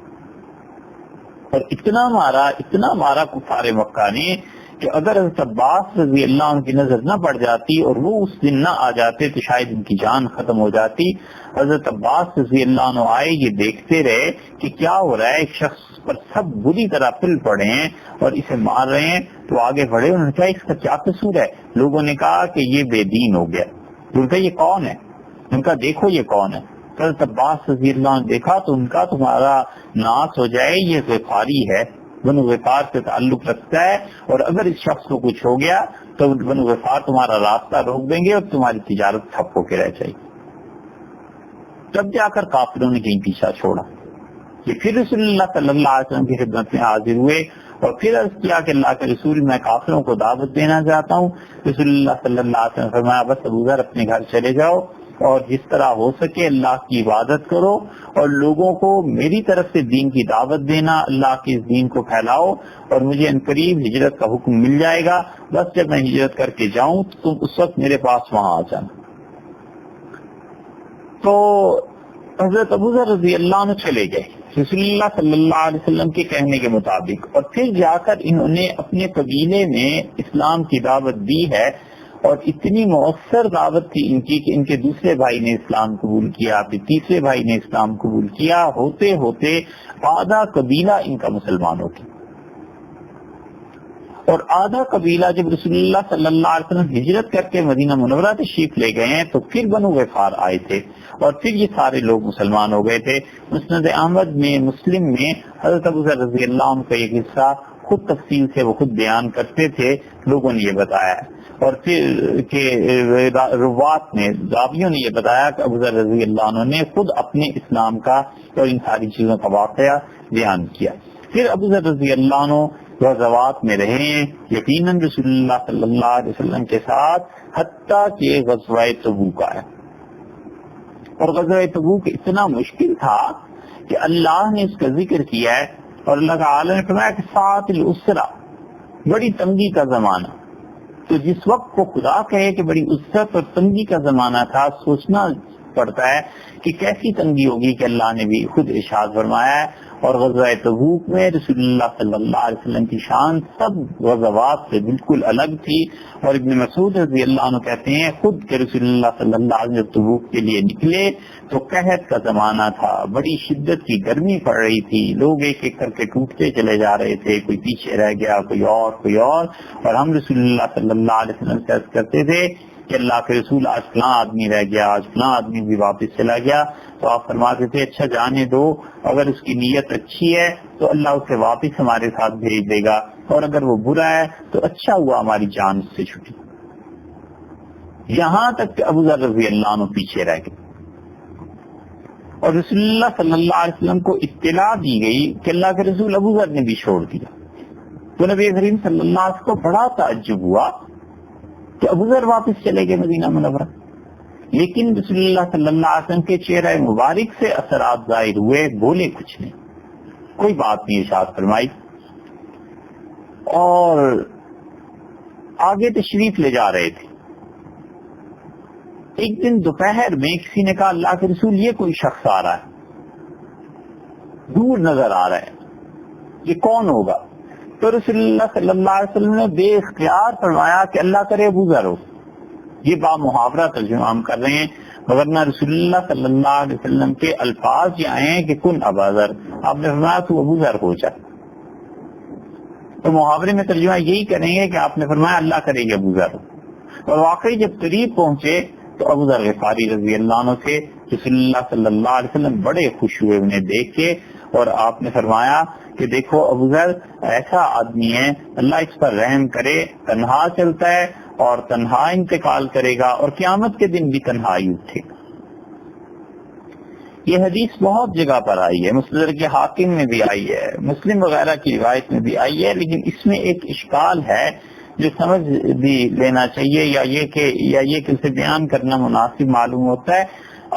اور اتنا مارا کفار مکہ نے کہ اگر حضرت عباس رضی اللہ عنہ کی نظر نہ پڑ جاتی اور وہ اس دن نہ آ جاتے تو شاید ان کی جان ختم ہو جاتی۔ حضرت عباس رضی اللہ عنہ آئے، یہ دیکھتے رہے کہ کیا ہو رہا ہے، ایک شخص پر سب بری طرح پل پڑے ہیں اور اسے مار رہے ہیں، تو آگے بڑھے، انہوں نے کہا اس کا کیا قصور ہے؟ لوگوں نے کہا کہ یہ بے دین ہو گیا۔ ان کا یہ کون ہے؟ ان کا دیکھو یہ کون ہے۔ حضرت عباس رضی اللہ عنہ دیکھا تو ان کا تمہارا ناس ہو جائے، یہ غفاری ہے، بنو غفار سے تعلق رکھتا ہے، اور اگر اس شخص کو کچھ ہو گیا تو بنو غفار تمہارا راستہ روک دیں گے اور تمہاری تجارت ٹھپ ہو کے رہ جائے گی۔ تب جا کر کافروں نے کہیں پیچھا چھوڑا. یہ پھر رسول اللہ صلی اللہ علیہ وسلم کی خدمت میں حاضر ہوئے اور پھر عرض کیا کہ اللہ کے رسول میں کافروں کو دعوت دینا چاہتا ہوں. رسول اللہ صلی اللہ علیہ وسلم نے فرمایا بس ابو ذر اپنے گھر چلے جاؤ اور جس طرح ہو سکے اللہ کی عبادت کرو اور لوگوں کو میری طرف سے دین کی دعوت دینا, اللہ کے اس دین کو پھیلاؤ اور مجھے عنقریب ہجرت کا حکم مل جائے گا. بس جب میں ہجرت کر کے جاؤں تو تم اس وقت میرے پاس وہاں آ جانا. تو حضرت ابو ذر رضی اللہ عنہ چلے گئے رسول اللہ صلی اللہ علیہ وسلم کے کہنے کے مطابق, اور پھر جا کر انہوں نے اپنے قبیلے میں اسلام کی دعوت دی ہے. اور اتنی مؤثر دعوت تھی ان کی کہ ان کے دوسرے بھائی نے اسلام قبول کیا, پھر تیسرے بھائی نے اسلام قبول کیا, ہوتے ہوتے آدھا قبیلہ ان کا مسلمان ہو گیا. اور آدھا قبیلہ جب رسول اللہ صلی اللہ علیہ وسلم ہجرت کر کے مدینہ منورہ تشریف لے گئے ہیں تو پھر بنو غفار آئے تھے اور پھر یہ سارے لوگ مسلمان ہو گئے تھے. مسند احمد میں, مسلم میں حضرت ابو ذر رضی اللہ عنہ کا یہ قصہ خود تفصیل سے وہ خود بیان کرتے تھے, لوگوں نے یہ بتایا ہے. اور پھر کہ روات نے, راویوں نے یہ بتایا کہ ابو ذر رضی اللہ عنہ نے خود اپنے اسلام کا اور ان ساری چیزوں کا واقعہ بیان کیا. پھر ابو ذر رضی اللہ عنہ غزوات میں رہے ہیں یقیناً رسول اللہ صلی اللہ علیہ وسلم کے ساتھ, حتیٰ کہ غزوہ تبوک آیا. اور غزوہ تبوک اتنا مشکل تھا کہ اللہ نے اس کا ذکر کیا ہے اور اللہ تعالی نے فرمایا کہ ساتھ الاسرہ, بڑی تنگی کا زمانہ. تو جس وقت کو خدا کہے کہ بڑی عزت اور تنگی کا زمانہ تھا, سوچنا پڑتا ہے کہ کیسی تنگی ہوگی کہ اللہ نے بھی خود ارشاد فرمایا ہے. اور غزوہ تبوک میں رسول اللہ صلی اللہ علیہ وسلم کی شان سب غزوات سے بالکل الگ تھی. اور ابن مسعود رضی اللہ عنہ کہتے ہیں خود کہ رسول اللہ صلی اللہ علیہ وسلم تبوک کے لیے نکلے تو قحط کا زمانہ تھا, بڑی شدت کی گرمی پڑ رہی تھی, لوگ ایک ایک کر کے ٹوٹتے چلے جا رہے تھے, کوئی پیچھے رہ گیا, کوئی اور. اور ہم رسول اللہ صلی اللہ علیہ وسلم سے عرض کرتے تھے کہ اللہ کے رسول آج فلاں آدمی رہ گیا, آج فلاں آدمی بھی واپس چلا گیا. تو آپ فرماتے تھے اچھا جانے دو, اگر اس کی نیت اچھی ہے تو اللہ اسے واپس ہمارے ساتھ بھیج دے گا, اور اگر وہ برا ہے تو اچھا ہوا ہماری جان اس سے چھٹی. یہاں تک کہ ابو ذر رضی اللہ عنہ پیچھے رہ گئے اور رسول اللہ صلی اللہ علیہ وسلم کو اطلاع دی گئی کہ اللہ کے رسول ابو ذر نے بھی چھوڑ دیا. تو نبی کریم صلی اللہ علیہ وسلم کو بڑا تعجب ہوا کہ ابو ذر واپس چلے گئے مدینہ منورہ. لیکن رسول اللہ صلی اللہ علیہ وسلم کے چہرہ مبارک سے اثرات ظاہر ہوئے, بولے کچھ نہیں, کوئی بات نہیں ارشاد فرمائی. اور آگے تشریف لے جا رہے تھے. ایک دن دوپہر میں کسی نے کہا اللہ کے رسول یہ کوئی شخص آ رہا ہے, دور نظر آ رہا ہے, یہ کون ہوگا؟ تو رسول اللہ صلی اللہ علیہ وسلم نے بے اختیار فرمایا کہ اللہ کرے ابو ذر ہو. یہ با محاورہ ترجمہ ہم کر رہے ہیں, ورنہ رسول اللہ صلی اللہ علیہ وسلم کے الفاظ یہ آئے ہیں کہ کن ابا ذر, آپ نے فرمایا تو ابو ذر ہو جائے. تو محاورے میں ترجمہ یہی کریں گے کہ آپ نے فرمایا اللہ کرے گا ابو ذر ہو. اور واقعی جب قریب پہنچے تو ابو ذر غفاری رضی اللہ عنہ سے رسول اللہ صلی اللہ علیہ وسلم بڑے خوش ہوئے انہیں دیکھ کے, اور آپ نے فرمایا کہ دیکھو ابو ذر ایسا آدمی ہے, اللہ اس پر رحم کرے, تنہا چلتا ہے اور تنہا انتقال کرے گا اور قیامت کے دن بھی تنہائی اٹھے گا. یہ حدیث بہت جگہ پر آئی ہے, مستدرک کے حاکم میں بھی آئی ہے, مسلم وغیرہ کی روایت میں بھی آئی ہے, لیکن اس میں ایک اشکال ہے جو سمجھ بھی لینا چاہیے, یا یہ کہ اسے بیان کرنا مناسب معلوم ہوتا ہے.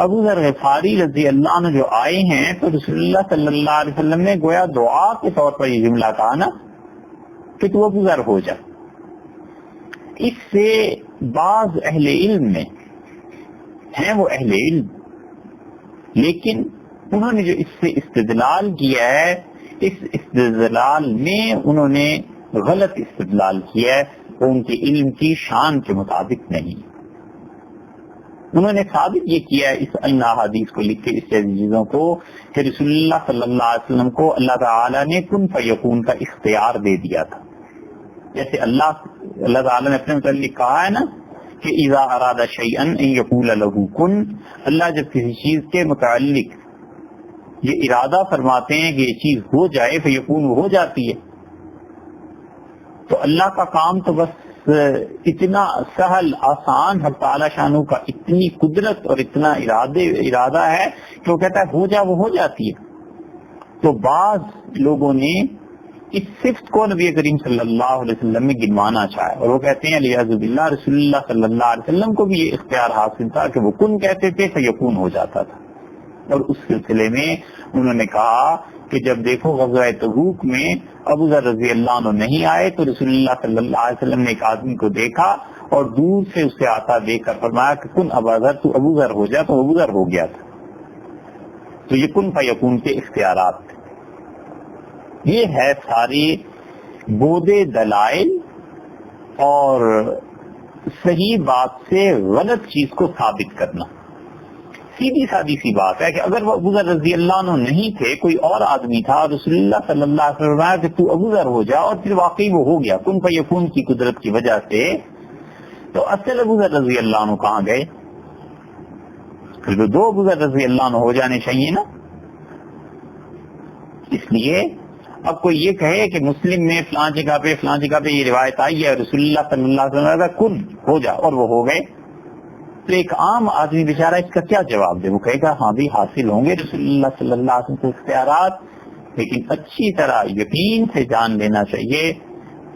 ابو ذر غفاری رضی اللہ عنہ جو آئے ہیں تو رسول اللہ صلی اللہ علیہ وسلم نے گویا دعا کے طور پر یہ جملہ کہا نا کہ تو ابو ذر ہو جا. اس سے بعض اہل علم میں ہیں, وہ اہل علم, لیکن انہوں نے جو اس سے استدلال کیا ہے, اس استدلال میں انہوں نے غلط استدلال کیا ہے, وہ ان کے علم کی شان کے مطابق نہیں. انہوں نے ثابت یہ کیا ہے اس اللہ حدیث کو لکھ کے, اس جیسی چیزوں کو, کہ رسول اللہ صلی اللہ علیہ وسلم کو اللہ تعالی نے کن فیکون کا اختیار دے دیا تھا. جیسے اللہ تعالی نے اپنے متعلق کہا ہے نا کہ اذا اراد شیئا ان یقول له کن, اللہ جب کسی چیز کے متعلق یہ ارادہ فرماتے ہیں کہ یہ چیز ہو جائے فیکون, وہ ہو جاتی ہے. تو اللہ کا کام تو بس اتنا سہل آسان حق تعالی شانو کا اتنی قدرت اور اتنا ارادہ ہے کہ وہ کہتا ہے ہو جا وہ ہو جاتی ہے. تو بعض لوگوں نے اس صفت کو نبی کریم صلی اللہ علیہ وسلم میں گنوانا چاہا اور وہ کہتے ہیں علیہ باللہ رسول اللہ صلی اللہ علیہ وسلم کو بھی یہ اختیار حاصل تھا کہ وہ کن کہتے تھے فیکون ہو جاتا تھا. اور اس سلسلے میں انہوں نے کہا کہ جب دیکھو غزوہ تبوک میں ابو ذر رضی اللہ عنہ نہیں آئے تو رسول اللہ صلی اللہ علیہ وسلم نے ایک آدمی کو دیکھا اور دور سے اسے آتا دیکھ کر فرمایا کہ کن ابا ذر تو ابو ذر ہو جا, تو ابو ذر ہو گیا تھا. تو یہ کن فیکون کے اختیارات تھے. یہ ہے ساری بودے دلائل اور صحیح بات سے غلط چیز کو ثابت کرنا. سیدھی سادی سی بات ہے کہ اگر وہ ابو ذر رضی اللہ عنہ نہیں تھے, کوئی اور آدمی تھا, اور رسول اللہ صلی اللہ علیہ وسلم کہ تو ابو ذر ہو جا, اور پھر واقعی وہ ہو گیا کن فیکون کی قدرت کی وجہ سے, تو اصل ابو ذر رضی اللہ عنہ کہاں گئے؟ پھر دو ابو ذر رضی اللہ عنہ ہو جانے چاہیے نا. اس لیے اب کوئی یہ کہے کہ مسلم میں فلاں جگہ پہ یہ روایت آئی ہے, رسول اللہ صلی اللہ علیہ وسلم کن ہو جا, اور وہ ہو گئے, تو ایک عام آدمی بیچارہ اس کا کیا جواب دے؟ وہ کہے گا ہاں بھی حاصل ہوں گے رسول اللہ صلی اللہ علیہ وسلم کے اختیارات, لیکن اچھی طرح یقین سے جان لینا چاہیے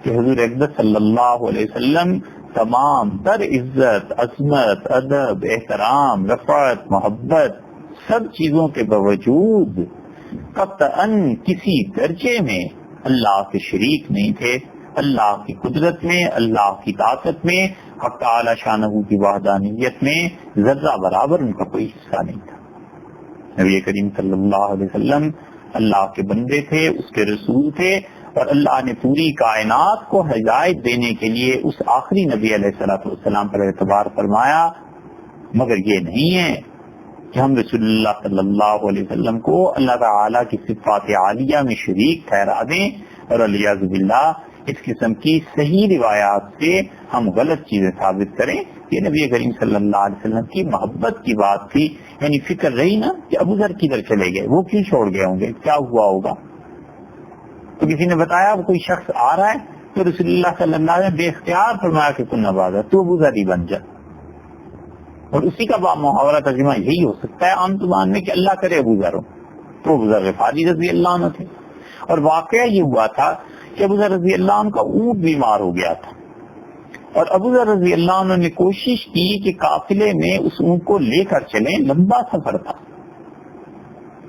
کہ حضور اقدس صلی اللہ علیہ وسلم تمام تر عزت, عظمت, ادب, احترام, رفعت, محبت سب چیزوں کے باوجود قطعاً کسی درجے میں اللہ کے شریک نہیں تھے. اللہ کی قدرت میں, اللہ کی طاقت میں, حق تعالی شانہ کی وحدانیت میں ذرہ برابر ان کا کوئی حصہ نہیں تھا. نبی کریم صلی اللہ علیہ وسلم اللہ کے بندے تھے, اس کے رسول تھے, اور اللہ نے پوری کائنات کو ہدایت دینے کے لیے اس آخری نبی علیہ الصلوۃ والسلام پر اعتبار فرمایا. مگر یہ نہیں ہے کہ ہم رسول اللہ صلی اللہ علیہ وسلم کو اللہ تعالیٰ کی صفات عالیہ میں شریک ٹھہرا دیں, اور الیاذ باللہ اس قسم کی صحیح روایات سے ہم غلط چیزیں ثابت کریں. یہ نبی کریم صلی اللہ علیہ وسلم کی محبت کی بات تھی. یعنی فکر رہی نا کہ ابو ذر کدھر چلے گئے, وہ کیوں چھوڑ گئے ہوں گے, کیا ہوا ہوگا. تو کسی نے بتایا وہ کوئی شخص آ رہا ہے, تو رسول اللہ صلی اللہ علیہ وسلم بے اختیار فرمایا کہ کن ابا ذر, تو ابو ذر ہی بن جا. اور اسی کا محاورہ ترجمہ یہی ہو سکتا ہے عام زبان میں کہ اللہ کرے ابو ذر ہو, تو ابو ذر غفاری رضی اللہ عنہ تھے. اور واقعہ یہ ہوا تھا کہ ابو ذر رضی اللہ عنہ کا اونٹ بیمار ہو گیا تھا, اور ابو ذر رضی اللہ عنہ نے کوشش کی کہ قافلے میں اس اونٹ کو لے کر چلیں. لمبا سفر تھا,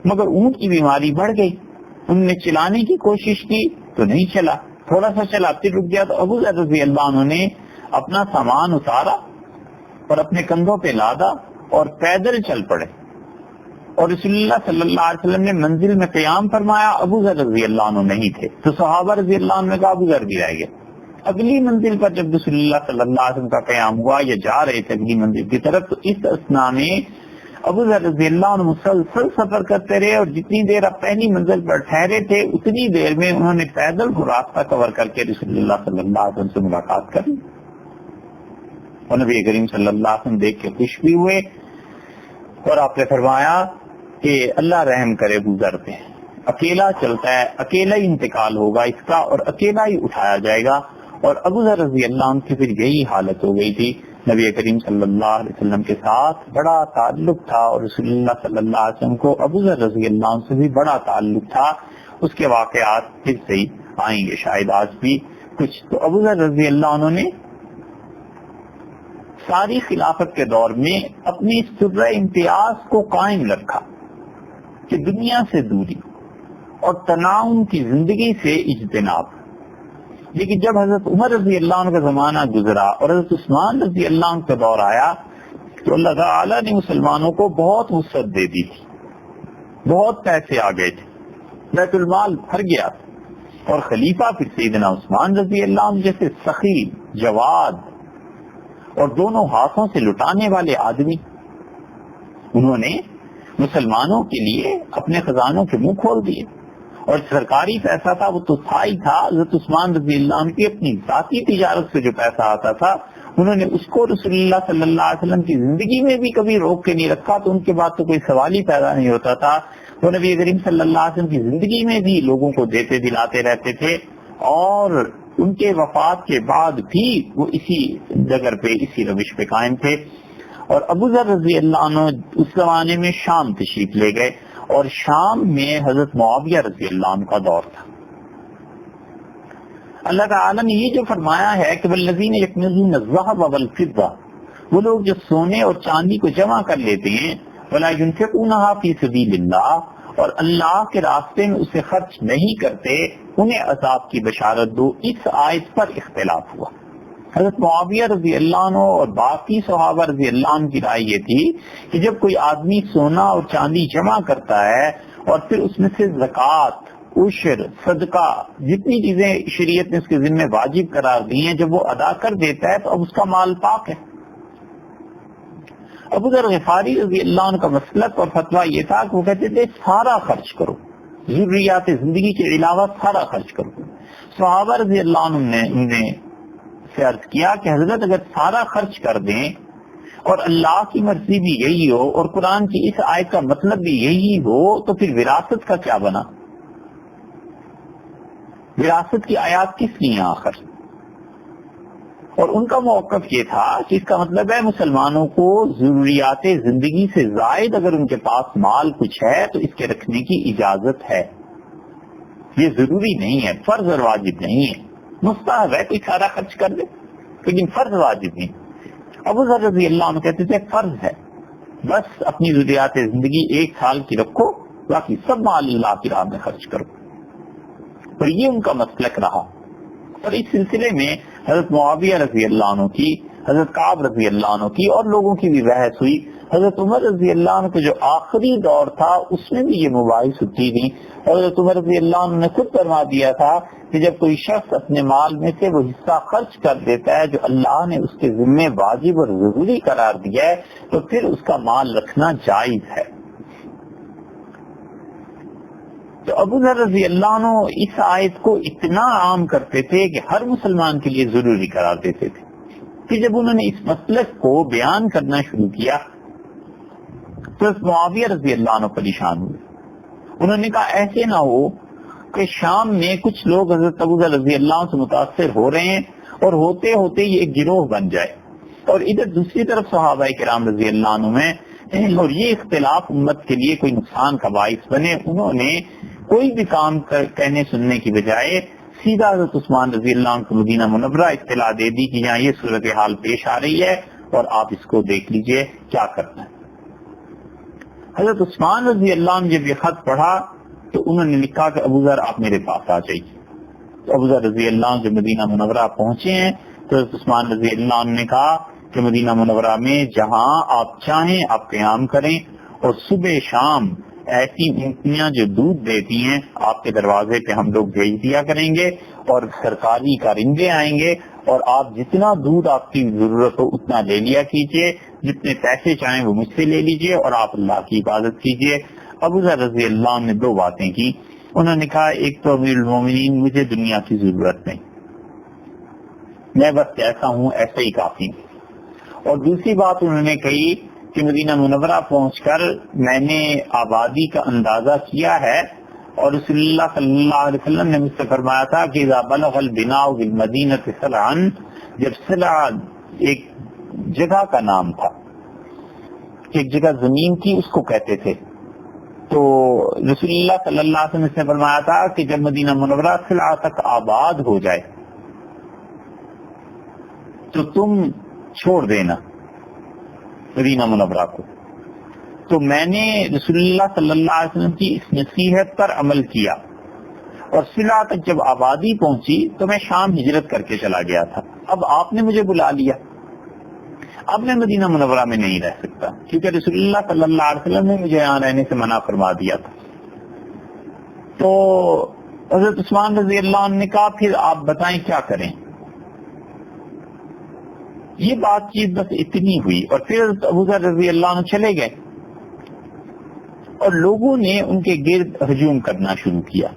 مگر اونٹ کی بیماری بڑھ گئی. انہوں نے چلانے کی کوشش کی تو نہیں چلا, تھوڑا سا چلا پھر رک گیا. تو ابو ذر رضی اللہ عنہ نے اپنا سامان اتارا اور اپنے کندھوں پہ لادا اور پیدل چل پڑے, اور رسول اللہ صلی اللہ علیہ وسلم نے منزل میں قیام فرمایا. ابو ذر رضی اللہ عنہ نہیں تھے, تو صحابہ رضی اللہ عنہ نے کہا ابو ذر بھی رہ گئے. اگلی منزل پر جب رسول اللہ صلی اللہ علیہ وسلم کا قیام ہوا یا جا رہے تھے اگلی منزل کی طرف, تو اس اثنا میں ابو ذر رضی اللہ عنہ مسلسل سفر کرتے رہے, اور جتنی دیر اب پہلی منزل پر ٹھہرے تھے اتنی دیر میں انہوں نے پیدل وہ راستہ کور کر کے رسول اللہ صلی اللہ علیہ وسلم سے ملاقات کر لی. اور نبی کریم صلی اللہ علیہ وسلم دیکھ کے خوش بھی ہوئے, اور آپ نے فرمایا کہ اللہ رحم کرے ابو ذر پہ, اکیلا چلتا ہے, اکیلا ہی انتقال ہوگا اس کا, اور اکیلا ہی اٹھایا جائے گا. اور ابو ذر رضی اللہ عنہ کی پھر یہی حالت ہو گئی تھی. نبی کریم صلی اللہ علیہ وسلم کے ساتھ بڑا تعلق تھا, اور رسول اللہ صلی اللہ علیہ وسلم کو ابو ذر رضی اللہ عنہ سے بھی بڑا تعلق تھا. اس کے واقعات پھر سے ہی آئیں گے شاید آج بھی کچھ. تو ابو ذر رضی اللہ عنہ نے ساری خلافت کے دور میں اپنی سرہ امتیاز کو قائم رکھا کہ دنیا سے دوری اور تناؤ کی زندگی سے اجتناب. لیکن جب حضرت عمر رضی اللہ عنہ کا زمانہ گزرا اور حضرت عثمان رضی اللہ عنہ کا دور آیا, تو اللہ تعالیٰ نے مسلمانوں کو بہت وسعت دے دی تھی, بہت پیسے آ گئے تھے, بیت المال بھر گیا تھا. اور خلیفہ پھر سیدنا عثمان رضی اللہ عنہ جیسے سخی, جواد اور دونوں ہاتھوں سے لٹانے والے آدمی, انہوں نے مسلمانوں کے لیے اپنے خزانوں کے منہ کھول دیے. اور سرکاری پیسہ تھا وہ تو تھا ہی تھا. حضرت عثمان رضی اللہ عنہ کی اپنی ذاتی تجارت سے جو پیسہ آتا تھا, انہوں نے اس کو رسول اللہ صلی اللہ علیہ وسلم کی زندگی میں بھی کبھی روک کے نہیں رکھا, تو ان کے بعد تو کوئی سوال ہی پیدا نہیں ہوتا تھا. وہ نبی کریم صلی اللہ علیہ وسلم کی زندگی میں بھی لوگوں کو دیتے دلاتے رہتے تھے, اور ان کے وفات کے بعد بھی وہ اسی جگہ پہ اسی روش پہ قائم تھے. اور ابو ذر رضی اللہ عنہ اس زمانے میں شام تشریف لے گئے اور شام میں حضرت معاویہ رضی اللہ عنہ کا دور تھا. اللہ تعالیٰ نے یہ جو فرمایا ہے کہ والذین یکنزون الذھب والفضہ، وہ لوگ جو سونے اور چاندی کو جمع کر لیتے ہیں، ولا ينفقونها فی سبیل اللہ، اور اللہ کے راستے میں اسے خرچ نہیں کرتے، انہیں عذاب کی بشارت دو. اس آیت پر اختلاف ہوا. حضرت معاویہ رضی اللہ عنہ اور باقی صحابہ رضی اللہ عنہ کی رائے یہ تھی کہ جب کوئی آدمی سونا اور چاندی جمع کرتا ہے اور پھر اس میں سے زکوٰۃ، عشر، صدقہ، جتنی چیزیں شریعت نے اس کے ذمہ واجب قرار دی ہیں، جب وہ ادا کر دیتا ہے تو اب اس کا مال پاک ہے. ابو ذر غفاری رضی اللہ عنہ کا مسلک اور فتویٰ یہ تھا کہ وہ کہتے تھے سارا خرچ کرو، ضروریات زندگی کے علاوہ سارا خرچ کرو. صحابہ رضی اللہ عنہ نے سے عرض کیا کہ حضرت اگر سارا خرچ کر دیں اور اللہ کی مرضی بھی یہی ہو اور قرآن کی اس آیت کا مطلب بھی یہی ہو تو پھر وراثت کا کیا بنا؟ وراثت کی آیات کس لیے آخر؟ اور ان کا موقف یہ تھا کہ اس کا مطلب ہے مسلمانوں کو ضروریات زندگی سے زائد اگر ان کے پاس مال کچھ ہے تو اس کے رکھنے کی اجازت ہے. یہ ضروری نہیں ہے، فرض اور واجب نہیں ہے، مستحب ہے کوئی سارا خرچ کر دے، لیکن فرض واجب نہیں. ابو ذر رضی اللہ عنہ کہتے تھے فرض ہے، بس اپنی ضروریات زندگی 1 سال کی رکھو، باقی سب مال اللہ کی راہ میں خرچ کرو. اور یہ ان کا مسلک رہا. اور اس سلسلے میں حضرت معاویہ رضی اللہ عنہ کی، حضرت کعب رضی اللہ عنہ کی اور لوگوں کی بھی بحث ہوئی. حضرت عمر رضی اللہ عنہ کا جو آخری دور تھا اس میں بھی یہ مباحث ہوتی تھی. حضرت عمر رضی اللہ عنہ نے خود فرما دیا تھا کہ جب کوئی شخص اپنے مال میں سے وہ حصہ خرچ کر دیتا ہے جو اللہ نے اس کے ذمہ واجب اور ضروری قرار دیا ہے تو پھر اس کا مال رکھنا جائز ہے. تو ابو ذر رضی اللہ عنہ اس آیت کو اتنا عام کرتے تھے کہ ہر مسلمان کے لیے ضروری قرار دیتے تھے کہ جب انہوں نے اس مسلک کو بیان کرنا شروع کیا تو معاویہ رضی اللہ عنہ پریشان ہوئے. انہوں نے کہا ایسے نہ ہو کہ شام میں کچھ لوگ حضرت ابو ذر رضی اللہ عنہ سے متاثر ہو رہے ہیں اور ہوتے ہوتے یہ ایک گروہ بن جائے، اور ادھر دوسری طرف صحابہ کرام رضی اللہ عنہ میں اور یہ اختلاف امت کے لیے کوئی نقصان کا باعث بنے. انہوں نے کوئی بھی کام کہنے سننے کی بجائے سیدھا حضرت عثمان رضی اللہ عنہ کو مدینہ منورہ اطلاع دے دی کہ یہاں یہ صورتحال پیش آ رہی ہے اور آپ اس کو دیکھ لیجئے کیا کرنا ہے. حضرت عثمان رضی اللہ عنہ جب یہ خط پڑھا تو انہوں نے لکھا کہ ابو ذر آپ میرے پاس آ جائیے. تو ابو ذر رضی اللہ عنہ جب مدینہ منورہ پہنچے ہیں تو حضرت عثمان رضی اللہ عنہ نے کہا کہ مدینہ منورہ میں جہاں آپ چاہیں آپ قیام کریں، اور صبح شام ایسی اونٹیاں جو دودھ دیتی ہیں آپ کے دروازے پہ ہم لوگ بھیج دیا کریں گے، اور سرکاری کارندے آئیں گے، اور آپ جتنا دودھ آپ کی ضرورت ہو اتنا لے لیا کیجیے، جتنے پیسے چاہیں وہ مجھ سے لے لیجیے، اور آپ اللہ کی عبادت کیجیے. ابو ذر رضی اللہ عنہ نے 2 باتیں کی. انہوں نے کہا ایک تو امیر المومنین مجھے دنیا کی ضرورت نہیں، میں بس جیسا ہوں ایسا ہی کافی. اور دوسری بات انہوں نے کہی کہ مدینہ منورہ پہنچ کر میں نے آبادی کا اندازہ کیا ہے، اور رسول اللہ صلی اللہ علیہ وسلم نے مجھ سے فرمایا تھا کہ اذا بلغ البناء بالمدینہ سلعا، جب سلع ایک جگہ کا نام تھا، ایک جگہ زمین تھی اس کو کہتے تھے، تو رسول اللہ صلی اللہ علیہ وسلم نے فرمایا تھا کہ جب مدینہ منورہ سلع تک آباد ہو جائے تو تم چھوڑ دینا مدینہ منورہ کو. تو میں نے رسول اللہ صلی اللہ علیہ وسلم کی اس نصیحت پر عمل کیا، اور سلع تک جب آبادی پہنچی تو میں شام ہجرت کر کے چلا گیا تھا. اب آپ نے مجھے بلا لیا، اب میں مدینہ منورہ میں نہیں رہ سکتا کیونکہ رسول اللہ صلی اللہ علیہ وسلم نے مجھے یہاں رہنے سے منع فرما دیا تھا. تو حضرت عثمان رضی اللہ عنہ نے کہا پھر آپ بتائیں کیا کریں. یہ بات چیت بس اتنی ہوئی، اور پھر حضرت ابو ذر رضی اللہ عنہ چلے گئے اور لوگوں نے ان کے گرد ہجوم کرنا شروع کیا.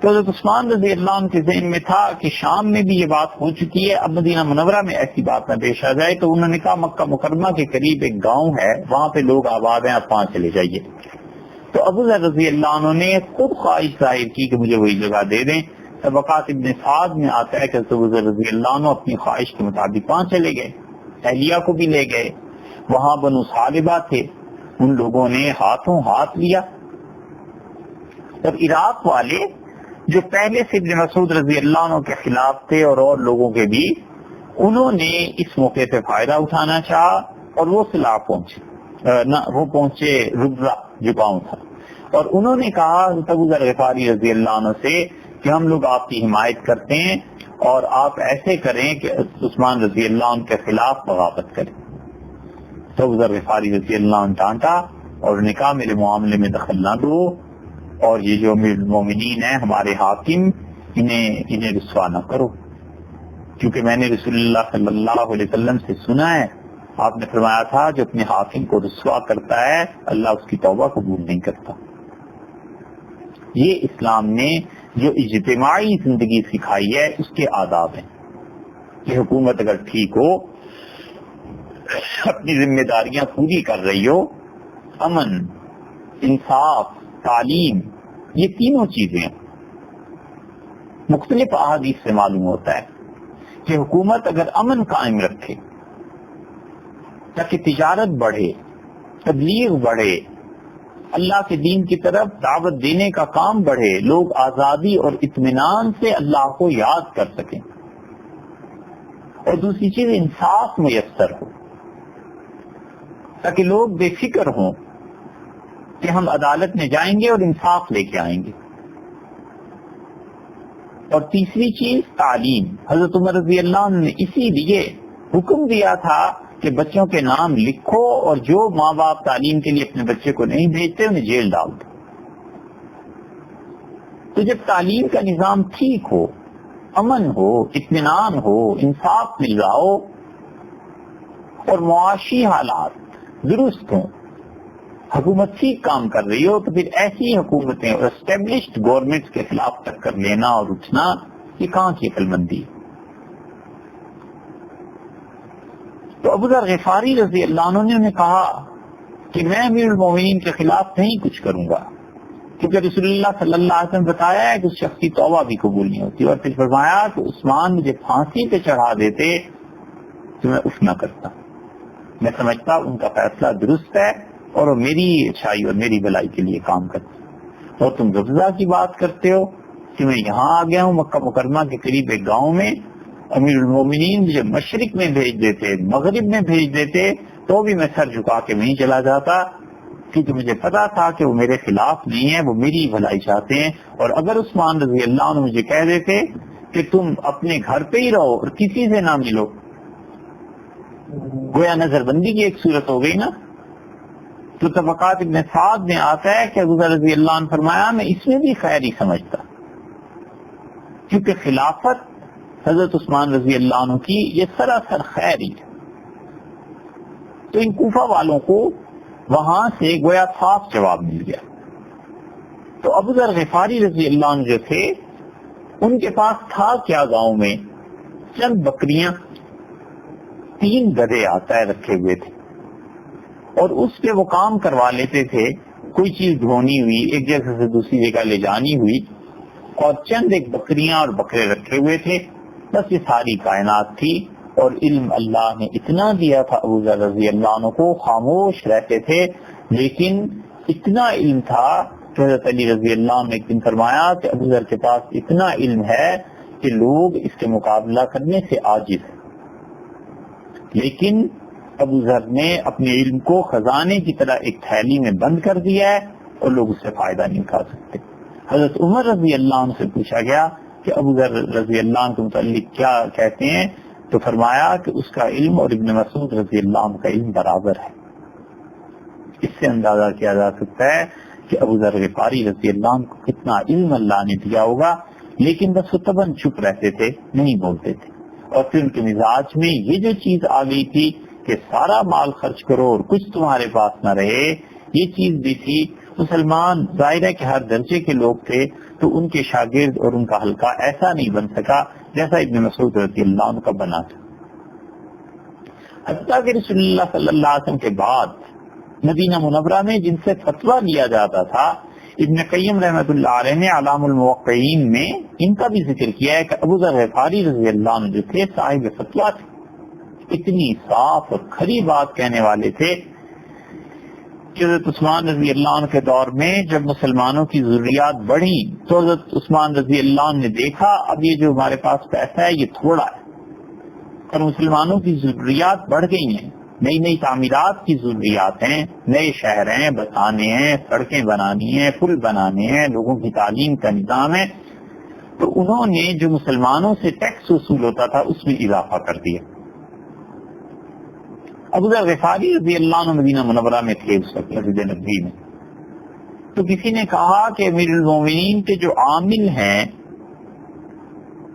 تو حضرت عثمان رضی اللہ عنہ کے ذہن میں تھا کہ شام میں بھی یہ بات ہو چکی ہے، اب مدینہ منورہ میں ایسی بات نہ پیش آ جائے. تو انہوں نے کہا مکہ مکرمہ کے قریب ایک گاؤں ہے، وہاں پہ لوگ آباد ہیں، آپ وہاں چلے جائیے. تو ابو ذر رضی اللہ عنہ نے خود خواہش ظاہر کی کہ مجھے وہی جگہ دے دیں. طبقات ابن سعد میں آتا ہے کہ ابو ذر رضی اللہ عنہ اپنی خواہش کے مطابق وہاں چلے گئے، اہلیہ کو بھی لے گئے، وہاں بنو ثعلبہ تھے، ان لوگوں نے ہاتھوں ہاتھ لیا، اور عراق والے جو پہلے سے ابن مسعود رضی اللہ عنہ کے خلاف تھے اور لوگوں کے بھی، انہوں نے اس موقع پہ فائدہ اٹھانا چاہا اور وہ صلاح پہنچے ربضہ جو گاؤں تھا، اور انہوں نے کہا حضرت ابو ذر غفاری رضی اللہ عنہ سے کہ ہم لوگ آپ کی حمایت کرتے ہیں اور آپ ایسے کریں کہ عثمان رضی اللہ عنہ کے خلاف بغاوت کریں۔ تو ابو ذر غفاری رضی اللہ عنہ ڈانٹا اور انہوں نے کہا میرے معاملے میں دخل نہ دو، اور یہ جو امیر المومنین ہیں ہمارے حاکم، انہیں رسوا نہ کرو، کیونکہ میں نے رسول اللہ صلی اللہ علیہ وسلم سے سنا ہے، آپ نے فرمایا تھا جو اپنے حاکم کو رسوا کرتا ہے اللہ اس کی توبہ قبول نہیں کرتا۔ یہ اسلام نے جو اجتماعی زندگی سکھائی ہے اس کے آداب ہیں کہ حکومت اگر ٹھیک ہو، اپنی ذمہ داریاں پوری کر رہی ہو، امن، انصاف، تعلیم، یہ تینوں چیزیں مختلف احادیث سے معلوم ہوتا ہے کہ حکومت اگر امن قائم رکھے تاکہ تجارت بڑھے، تبلیغ بڑھے، اللہ کے دین کی طرف دعوت دینے کا کام بڑھے، لوگ آزادی اور اطمینان سے اللہ کو یاد کر سکیں، اور دوسری چیز انصاف میسر ہو تاکہ لوگ بے فکر ہوں کہ ہم عدالت میں جائیں گے اور انصاف لے کے آئیں گے، اور تیسری چیز تعلیم۔ حضرت عمر رضی اللہ عنہ نے اسی لیے حکم دیا تھا کہ بچوں کے نام لکھو اور جو ماں باپ تعلیم کے لیے اپنے بچے کو نہیں بھیجتے انہیں جیل ڈال دو۔ تو جب تعلیم کا نظام ٹھیک ہو، امن ہو، اطمینان ہو، انصاف مل رہا ہو اور معاشی حالات درست ہوں، حکومت ٹھیک کام کر رہی ہو، تو پھر ایسی حکومتیں اور اسٹیبلشڈ گورنمنٹ کے خلاف ٹکر لینا اور اٹھنا یہ کہاں کی عقل مندی ہے؟ تو ابو ذر غفاری رضی اللہ عنہ نے کہا کہ میں امیر المومنین کے خلاف نہیں کچھ کروں گا، کیونکہ رسول اللہ صلی اللہ علیہ وسلم بتایا ہے کہ اس شخص کی توبہ بھی قبول نہیں ہوتی، اور پھر فرمایا کہ عثمان مجھے پھانسی پہ چڑھا دیتے تو میں اٹھ نہ کرتا، میں سمجھتا ان کا فیصلہ درست ہے اور وہ میری اچھائی اور میری بھلائی کے لیے کام کرتے، اور تم ربضہ کی بات کرتے ہو کہ میں یہاں آ گیا ہوں مکہ مکرمہ کے قریب ایک گاؤں میں، امیر المومنین مجھے مشرق میں بھیج دیتے، مغرب میں بھیج دیتے، تو بھی میں سر جھکا کے نہیں چلا جاتا، کیونکہ مجھے پتا تھا کہ وہ میرے خلاف نہیں ہے، وہ میری بھلائی چاہتے ہیں، اور اگر عثمان رضی اللہ عنہ مجھے کہہ دیتے کہ تم اپنے گھر پہ ہی رہو اور کسی سے نہ ملو، گویا نظر بندی کی ایک صورت ہو گئی نا۔ تو طبقات ابن سعد میں آتا ہے کہ ابو ذر رضی اللہ عنہ فرمایا میں اس میں بھی خیر ہی سمجھتا، کیونکہ خلافت حضرت عثمان رضی اللہ عنہ کی یہ سراسر خیر ہی ہے۔ تو ان کوفہ والوں کو وہاں سے گویا صاف جواب مل گیا۔ تو ابو ذر غفاری رضی اللہ عنہ جو تھے ان کے پاس تھا کیا گاؤں میں؟ چند بکریاں، 3 گدھے آتا ہے رکھے ہوئے تھے، اور اس پہ وہ کام کروا لیتے تھے، کوئی چیز دھونی ہوئی، ایک جگہ سے دوسری جگہ لے جانی ہوئی، اور چند ایک بکریاں اور بکرے رکھے ہوئے تھے، بس یہ ساری کائنات تھی۔ اور علم اللہ نے اتنا دیا تھا ابو ذر رضی اللہ عنہ کو، خاموش رہتے تھے، لیکن اتنا علم تھا کہ حضرت علی رضی اللہ عنہ نے ایک دن فرمایا کہ ابو ذر کے پاس اتنا علم ہے کہ لوگ اس کے مقابلہ کرنے سے عاجز ہیں، لیکن ابو ذر نے اپنے علم کو خزانے کی طرح ایک تھیلی میں بند کر دیا ہے اور لوگ اس سے فائدہ نہیں اٹھا سکتے۔ حضرت عمر رضی اللہ عنہ سے پوچھا گیا کہ ابو ذر رضی اللہ عنہ کے متعلق کیا کہتے ہیں، تو فرمایا کہ اس کا علم اور ابن مسعود رضی اللہ عنہ کا علم برابر ہے۔ اس سے اندازہ کیا جا سکتا ہے کہ ابو ذر غفاری رضی اللہ عنہ کو کتنا علم اللہ نے دیا ہوگا، لیکن بس وہ تباً چپ رہتے تھے، نہیں بولتے تھے۔ اور پھر ان کے مزاج میں یہ جو چیز آ گئی تھی کہ سارا مال خرچ کرو اور کچھ تمہارے پاس نہ رہے، یہ چیز بھی تھی۔ مسلمان ظاہر ہے کہ ہر درجے کے لوگ تھے، تو ان کے شاگرد اور ان کا حلقہ ایسا نہیں بن سکا جیسا ابن مسعود رضی اللہ عنہ کا بنا تھا۔ حتیٰ کہ رسول اللہ صلی اللہ علیہ وسلم کے بعد مدینہ منورہ میں جن سے فتویٰ لیا جاتا تھا، ابن قیم رحمۃ اللہ علیہ نے علام الموقعین میں ان کا بھی ذکر کیا ہے کہ ابو ذر غفاری رضی اللہ عنہ جو تھے صاحب فتویٰ تھے، اتنی صاف اور کھری بات کہنے والے تھے کہ حضرت عثمان رضی اللہ عنہ کے دور میں جب مسلمانوں کی ضروریات بڑھی تو حضرت عثمان رضی اللہ عنہ نے دیکھا اب یہ جو ہمارے پاس پیسہ ہے یہ تھوڑا ہے اور مسلمانوں کی ضروریات بڑھ گئی ہیں، نئی نئی تعمیرات کی ضروریات ہیں، نئے شہر ہیں بسانے ہیں، سڑکیں بنانی ہیں، پل بنانے ہیں، لوگوں کی تعلیم کا نظام ہے، تو انہوں نے جو مسلمانوں سے ٹیکس وصول ہوتا تھا اس میں اضافہ کر دیا۔ ابو ذر غفاری رضی اللہ عنہ مدینہ منورہ میں تھے اس وقت مسجد نبوی میں، تو کسی نے کہا کہ امیر المومنین کے جو عامل ہیں،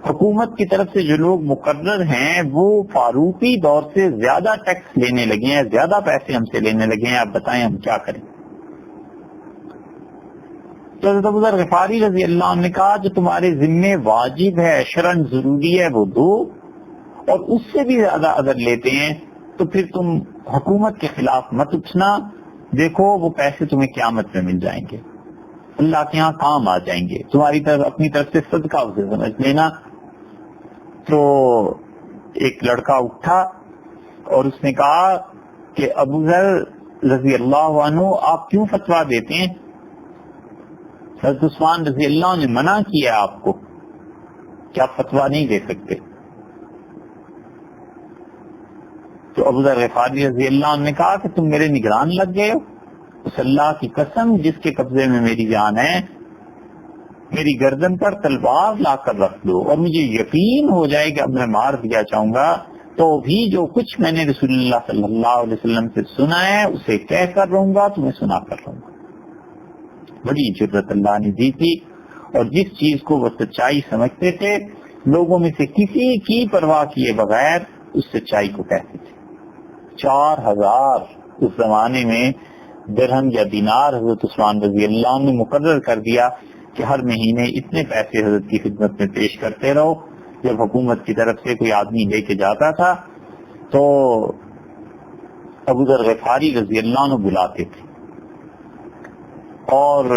حکومت کی طرف سے جو لوگ مقرر ہیں، وہ فاروقی دور سے زیادہ ٹیکس لینے لگے ہیں، زیادہ پیسے ہم سے لینے لگے ہیں، آپ بتائیں ہم کیا کریں؟ تو حضرت ابو ذر غفاری رضی اللہ عنہ نے کہا جو تمہارے ذمے واجب ہے، شرعاً ضروری ہے وہ دو، اور اس سے بھی زیادہ اگر لیتے ہیں تو پھر تم حکومت کے خلاف مت اٹھنا، دیکھو وہ پیسے تمہیں قیامت میں مل جائیں گے، اللہ کے ہاں کام آ جائیں گے، تمہاری طرف اپنی طرف سے صدقہ اسے سمجھ لینا۔ تو ایک لڑکا اٹھا اور اس نے کہا کہ ابو ذر رضی اللہ عنہ آپ کیوں فتویٰ دیتے ہیں؟ حضرت عثمان رضی اللہ عنہ نے منع کیا آپ کو کہ آپ فتویٰ نہیں دے سکتے۔ تو ابو ذر غفاری رضی اللہ عنہ نے کہا کہ تم میرے نگران لگ گئے ہو، اس اللہ کی قسم جس کے قبضے میں میری جان ہے، میری گردن پر تلوار لا کر رکھ دو اور مجھے یقین ہو جائے کہ اب میں مار دیا جاؤں گا تو بھی جو کچھ میں نے رسول اللہ صلی اللہ علیہ وسلم سے سنا ہے اسے کہہ کر رہوں گا، تمہیں سنا کر رہوں گا۔ بڑی جرت اللہ نے دی تھی، اور جس چیز کو وہ سچائی سمجھتے تھے لوگوں میں سے کسی کی پرواہ کیے بغیر اس سچائی کو کہتے تھے۔ 4000 اس زمانے میں درہم یا دینار حضرت عثمان رضی اللہ عنہ نے مقرر کر دیا کہ ہر مہینے اتنے پیسے حضرت کی خدمت میں پیش کرتے رہو۔ جب حکومت کی طرف سے کوئی آدمی لے کے جاتا تھا تو ابو ذر غفاری رضی اللہ عنہ بلاتے تھے اور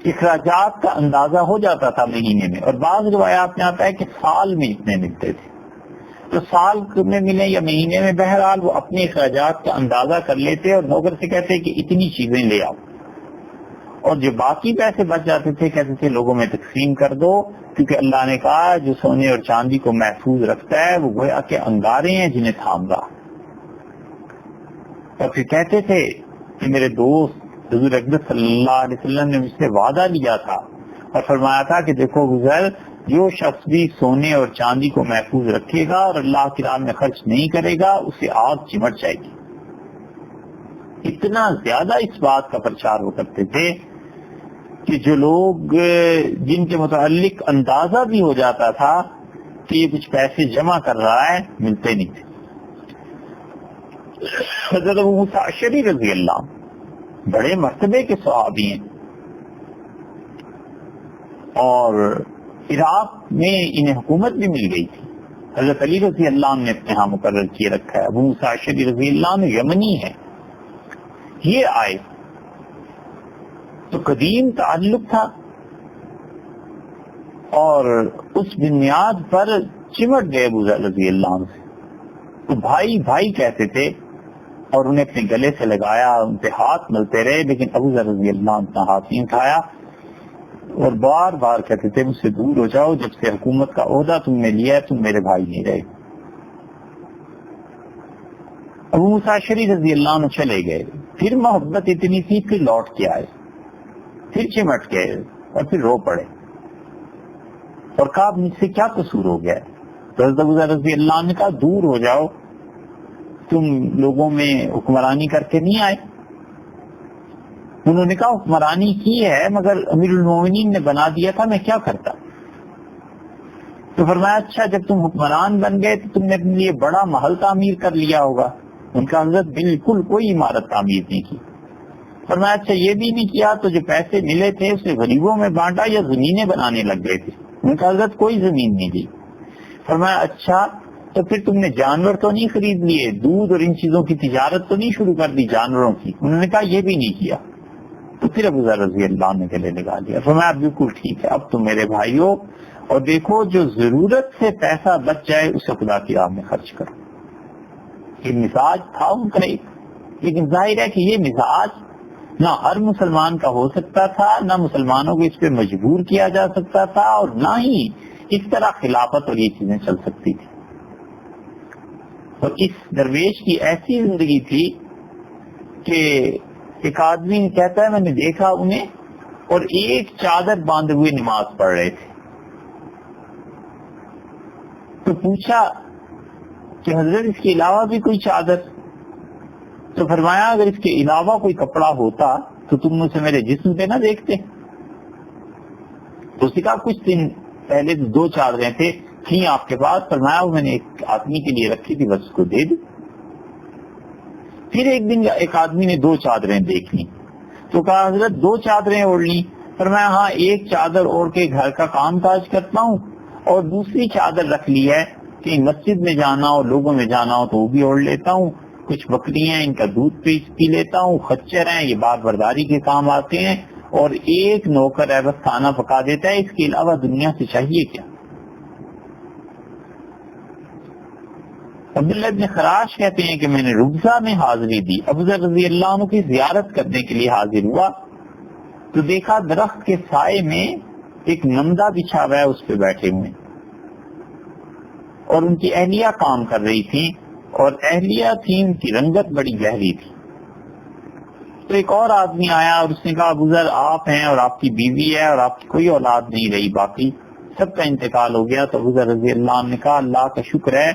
اخراجات کا اندازہ ہو جاتا تھا مہینے میں، اور بعض روایات میں آتا ہے کہ سال میں اتنے ملتے تھے، تو سال میں ملے یا مہینے میں، بہرحال وہ اپنے اخراجات کا اندازہ کر لیتے اور نوکر سے کہتے کہ اتنی چیزیں لے آؤ، اور جو باقی پیسے بچ جاتے تھے کہتے تھے لوگوں میں تقسیم کر دو، کیونکہ اللہ نے کہا جو سونے اور چاندی کو محفوظ رکھتا ہے وہ گویا کے انگارے ہیں جنہیں تھام رہا۔ اور پھر کہتے تھے کہ میرے دوست حضور اکبر صلی اللہ علیہ وسلم نے مجھ سے وعدہ لیا تھا اور فرمایا تھا کہ دیکھو گزر، جو شخص بھی سونے اور چاندی کو محفوظ رکھے گا اور اللہ کی راہ میں خرچ نہیں کرے گا اسے آگ چمٹ جائے گی۔ اتنا زیادہ اس بات کا پرچار وہ کرتے تھے کہ جو لوگ جن کے متعلق اندازہ بھی ہو جاتا تھا کہ یہ کچھ پیسے جمع کر رہا ہے ملتے نہیں تھے۔ حضرت ابو موسیٰ اشعری رضی اللہ عنہ بڑے مرتبے کے صحابی ہیں، اور عراق میں انہیں حکومت بھی مل گئی تھی، حضرت علی رضی اللہ عنہ نے اپنے ہاں مقرر کیے رکھا ہے، ابو موسیٰ اشعری رضی اللہ عنہ یمنی ہے، یہ آئے تو قدیم تعلق تھا اور اس بنیاد پر چمٹ گئے ابو ذر رضی اللہ عنہ سے، تو بھائی بھائی کہتے تھے اور انہیں اپنے گلے سے لگایا، ان سے ہاتھ ملتے رہے، لیکن ابو ذر رضی اللہ عنہ کا ہاتھ نہیں اٹھایا اور بار بار کہتے تھے مجھ سے دور ہو جاؤ، جب سے حکومت کا عہدہ تم نے لیا ہے تم میرے بھائی نہیں رہے۔ ابو موسیٰ اشعری رضی اللہ عنہ چلے گئے، پھر محبت اتنی تھی، پھر لوٹ کے آئے، پھر چمٹ گئے اور پھر رو پڑے اور کہا مجھ سے کیا قصور ہو گیا؟ تو حضرت ابو ذر رضی اللہ عنہ نے کہا دور ہو جاؤ، تم لوگوں میں حکمرانی کر کے نہیں آئے؟ انہوں نے کہا حکمرانی کی ہے مگر امیر المومنین نے بنا دیا تھا، میں کیا کرتا؟ تو فرمایا اچھا جب تم حکمران بن گئے تو تم نے اپنے لیے بڑا محل تعمیر کر لیا ہوگا۔ ان کا حضرت بالکل کوئی عمارت تعمیر نہیں کی۔ فرمایا اچھا یہ بھی نہیں کیا تو جو پیسے ملے تھے اسے غریبوں میں بانٹا یا زمینیں بنانے لگ گئے تھے؟ ان کا حضرت کوئی زمین نہیں دی۔ فرمایا اچھا تو پھر تم نے جانور تو نہیں خرید لیے، دودھ اور ان چیزوں کی تجارت تو نہیں شروع کر دی جانوروں کی؟ انہوں نے کہا یہ بھی نہیں کیا۔ تو پھر ابو ذر رضی اللہ عنہ نے گلے لگا لیا، فرمایا بالکل ٹھیک ہے، اب تم میرے بھائی ہو، اور دیکھو جو ضرورت سے پیسہ بچ جائے اسے خدا کی راہ میں خرچ کرو۔ یہ مزاج تھا ان کا ایک، لیکن ظاہر ہے کہ یہ مزاج نہ ہر مسلمان کا ہو سکتا تھا، نہ مسلمانوں کو اس پہ مجبور کیا جا سکتا تھا، اور نہ ہی اس طرح خلافت اور یہ چیزیں چل سکتی تھی۔ اور اس درویش کی ایسی زندگی تھی کہ ایک آدمی کہتا ہے میں نے دیکھا انہیں اور ایک چادر باندھے ہوئے نماز پڑھ رہے تھے، تو پوچھا کہ حضرت اس کے علاوہ بھی کوئی چادر؟ تو فرمایا اگر اس کے علاوہ کوئی کپڑا ہوتا تو تم اسے میرے جسم پہ نہ دیکھتے۔ تو اس نے کہا کچھ دن پہلے 2 چادریں تھیں آپ کے پاس، فرمایا وہ میں نے ایک آدمی کے لیے رکھی تھی، بس اس کو دے دی۔ پھر ایک دن ایک آدمی نے 2 چادریں دیکھ لی، تو کہا حضرت 2 چادریں اوڑھ لی؟ فرمایا ہاں، ایک چادر اوڑھ کے گھر کا کام کاج کرتا ہوں، اور دوسری چادر رکھ لی ہے کہ مسجد میں جانا ہو، لوگوں میں جانا ہو تو وہ بھی اوڑھ لیتا ہوں، کچھ بکریاں ہیں ان کا دودھ پی لیتا ہوں، خچر ہیں یہ بار برداری کے کام آتے ہیں، اور ایک نوکر ہے بس کھانا پکا دیتا ہے، اس کے علاوہ دنیا سے چاہیے کیا؟ عبداللہ ابن خراش کہتے ہیں کہ میں نے ربضہ میں حاضری دی، ابو ذر رضی اللہ عنہ کی زیارت کرنے کے لیے حاضر ہوا، تو دیکھا درخت کے سائے میں ایک نمدہ بچھا ہوا ہے، اس پہ بیٹھے ہوئے، اور ان کی اہلیہ کام کر رہی تھی، اور اہلیہ تھی ان کی رنگت بڑی گہری تھی۔ تو ایک اور آدمی آیا اور اس نے کہا ابو ذر آپ ہیں اور آپ کی بیوی ہے اور آپ کی کوئی اولاد نہیں رہی، باقی سب کا انتقال ہو گیا۔ تو ابو ذر رضی اللہ عنہ نے کہا اللہ کا شکر ہے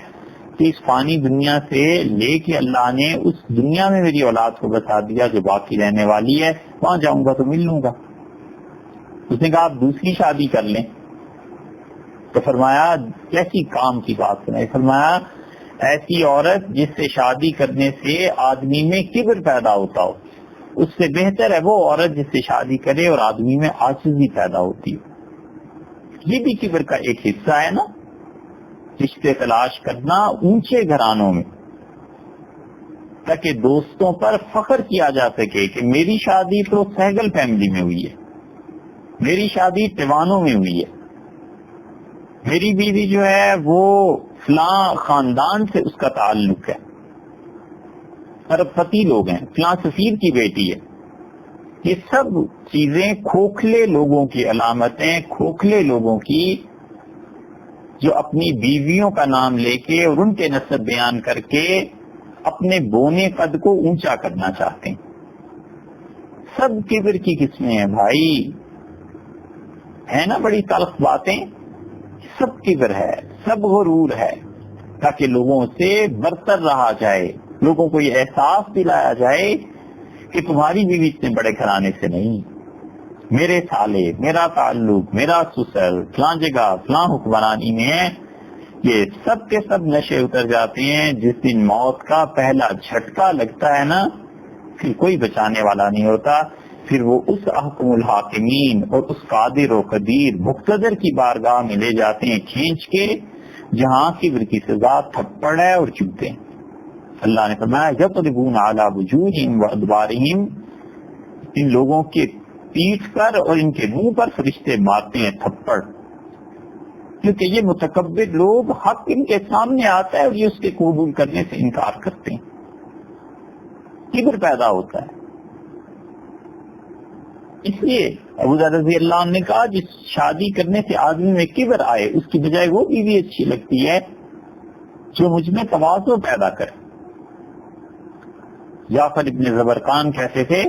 کہ اس فانی دنیا سے لے کے اللہ نے اس دنیا میں میری اولاد کو بتا دیا جو باقی رہنے والی ہے، وہاں جاؤں گا تو مل لوں گا۔ اس نے کہا آپ دوسری شادی کر لیں۔ تو فرمایا کیسی کام کی بات سنائی؟ فرمایا ایسی عورت جس سے شادی کرنے سے آدمی میں کبر پیدا ہوتا ہو، اس سے بہتر ہے وہ عورت جس سے شادی کرے اور آدمی میں عاجزی پیدا ہوتی ہو۔ یہ بھی کبر کا ایک حصہ ہے نا، رشتے تلاش کرنا اونچے گھرانوں میں تاکہ دوستوں پر فخر کیا جا سکے کہ میری شادی تو سہگل فیملی میں ہوئی ہے، میری شادی ٹیوانوں میں ہوئی ہے، میری بیوی جو ہے وہ فلاں خاندان سے اس کا تعلق ہے، ارب پتی لوگ ہیں، فلاں سفیر کی بیٹی ہے۔ یہ سب چیزیں کھوکھلے لوگوں کی علامتیں، کھوکھلے لوگوں کی جو اپنی بیویوں کا نام لے کے اور ان کے نسب بیان کر کے اپنے بونے قد کو اونچا کرنا چاہتے ہیں۔ سب کبر کی قسمیں ہیں بھائی، ہے نا بڑی تلخ باتیں، سب کبر ہے، سب غرور ہے، تاکہ لوگوں سے برتر رہا جائے، لوگوں کو یہ احساس دلایا جائے کہ تمہاری بیوی اتنے بڑے گھرانے سے نہیں، میرے سالے، میرا تعلق، میرا سسر فلاں جگہ فلاں حکمرانی میں ہے۔ یہ سب کے سب نشے اتر جاتے ہیں، جس دن موت کا پہلا جھٹکا لگتا ہے نا، پھر کوئی بچانے والا نہیں ہوتا، پھر وہ اس احکم الحاکمین اور اس قادر و قدیر مقتدر کی بارگاہ میں لے جاتے ہیں کھینچ کے، جہاں کبر کی سزا تھپڑ ہے اور چوبتے ہیں۔ اللہ نے فرمایا یضربون علی وجوہہم وادبارہم، ان لوگوں کے پیٹھ پر اور ان کے منہ پر فرشتے مارتے ہیں تھپڑ، کیونکہ یہ متکبر لوگ حق ان کے سامنے آتا ہے اور یہ اس کے قبول کرنے سے انکار کرتے ہیں، کبر پیدا ہوتا ہے۔ اس لیے ابو ذر رضی اللہ عنہ نے کہا جس شادی کرنے سے آدمی میں کبر آئے اس کی بجائے وہ بیوی اچھی لگتی ہے جو مجھ میں تواضع پیدا کرے۔ جعفر ابن زبرقان کہتے تھے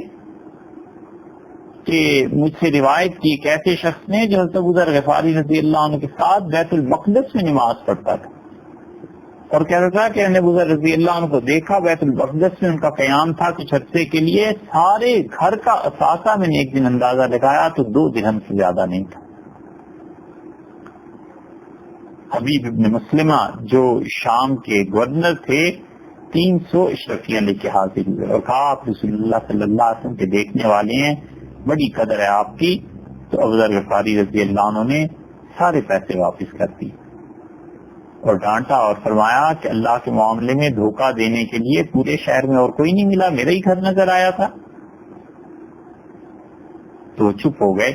کہ مجھ سے روایت کی ایک ایسے شخص نے جو حضرت ابو ذر غفاری رضی اللہ عنہ کے ساتھ بیت المقدس میں نماز پڑھتا تھا، اور کہتا تھا کہ ابو ذر رضی اللہ عنہ کو دیکھا بیت المقدس میں ان کا قیام تھا کچھ عرصے کے لیے، سارے گھر کا اثاثہ میں نے ایک دن اندازہ لگایا تو 2 درہم سے زیادہ نہیں تھا۔ حبیب ابن مسلمہ جو شام کے گورنر تھے 300 اشرفیاں لے کے حاضر ہوئے اور کہا آپ رسول اللہ صلی اللہ علیہ وسلم کے دیکھنے والے ہیں، بڑی قدر ہے آپ کی۔ تو ابو ذر غفاری رضی اللہ عنہ نے سارے پیسے واپس کر دی اور ڈانٹا اور فرمایا کہ اللہ کے معاملے میں دھوکہ دینے کے لیے پورے شہر میں اور کوئی نہیں ملا، میرا ہی گھر نظر آیا تھا۔ تو وہ چپ ہو گئے،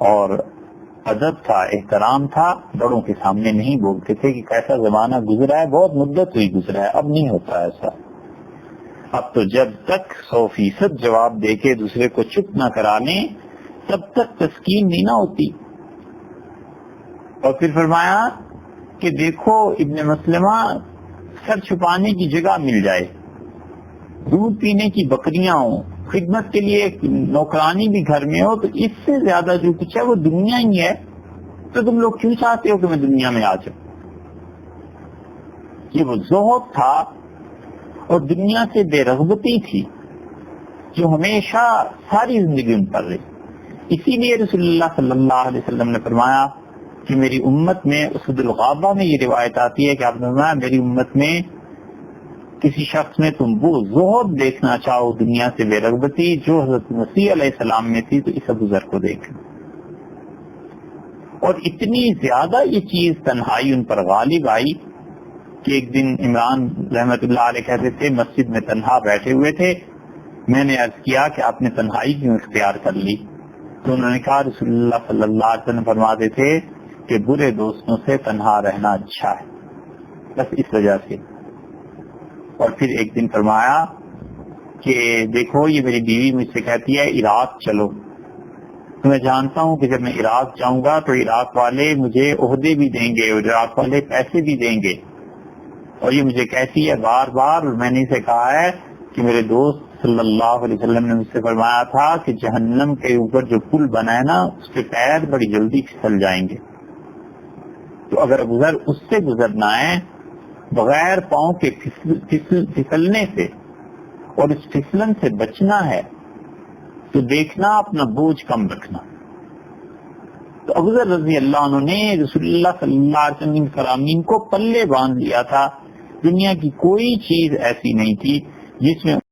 اور ادب تھا، احترام تھا، بڑوں کے سامنے نہیں بولتے تھے کہ کیسا زمانہ گزرا ہے، بہت مدت ہوئی گزرا ہے، اب نہیں ہوتا ایسا۔ اب تو جب تک 100% جواب دے کے دوسرے کو چپ نہ کرا لیں تب تک تسکین نہیں نہ ہوتی۔ اور پھر فرمایا کہ دیکھو ابن مسلمہ، سر چھپانے کی جگہ مل جائے، دودھ پینے کی بکریاں ہوں، خدمت کے لیے نوکرانی بھی گھر میں ہو، تو اس سے زیادہ جو کچھ ہے وہ دنیا ہی ہے، تو تم لوگ کیوں چاہتے ہو کہ میں دنیا میں آ جاؤں؟ یہ وہ زہد تھا اور دنیا سے بے رغبتی تھی جو ہمیشہ ساری زندگی ان پر رہی۔ اسی لیے رسول اللہ صلی اللہ علیہ وسلم نے فرمایا کہ میری امت میں، اسد الغابہ میں یہ روایت آتی ہے کہ آپ نے فرمایا میری امت میں کسی شخص میں تم وہ زہد دیکھنا چاہو، دنیا سے بے رغبتی، جو حضرت مسیح علیہ السلام میں تھی، تو اس ابو ذر کو دیکھ۔ اور اتنی زیادہ یہ چیز تنہائی ان پر غالب آئی کہ ایک دن عمران رحمت اللہ علیہ کہتے تھے مسجد میں تنہا بیٹھے ہوئے تھے، میں نے عرض کیا کہ آپ نے تنہائی کیوں اختیار کر لی؟ تو انہوں نے کہا رسول اللہ صلی اللہ علیہ وسلم فرماتے تھے کہ برے دوستوں سے تنہا رہنا اچھا ہے، بس اس وجہ سے۔ اور پھر ایک دن فرمایا کہ دیکھو یہ میری بیوی مجھ سے کہتی ہے عراق چلو، تو میں جانتا ہوں کہ جب میں عراق جاؤں گا تو عراق والے مجھے عہدے بھی دیں گے اور عراق والے پیسے بھی دیں گے، اور یہ مجھے کہتی ہے بار بار، اور میں نے اسے کہا ہے کہ میرے دوست صلی اللہ علیہ وسلم نے مجھ سے فرمایا تھا کہ جہنم کے اوپر جو پل بنا ہے نا اس کے پیر بڑی جلدی پھسل جائیں گے، تو اگر ابو ذر اس سے گزرنا ہے بغیر پاؤں کے پھسلنے سے اور اس پھسلن سے بچنا ہے تو دیکھنا اپنا بوجھ کم رکھنا۔ تو ابو ذر رضی اللہ عنہ نے رسول اللہ صلی اللہ علیہ وسلم فرامین کو پلے باندھ لیا تھا، دنیا کی کوئی چیز ایسی نہیں تھی جس میں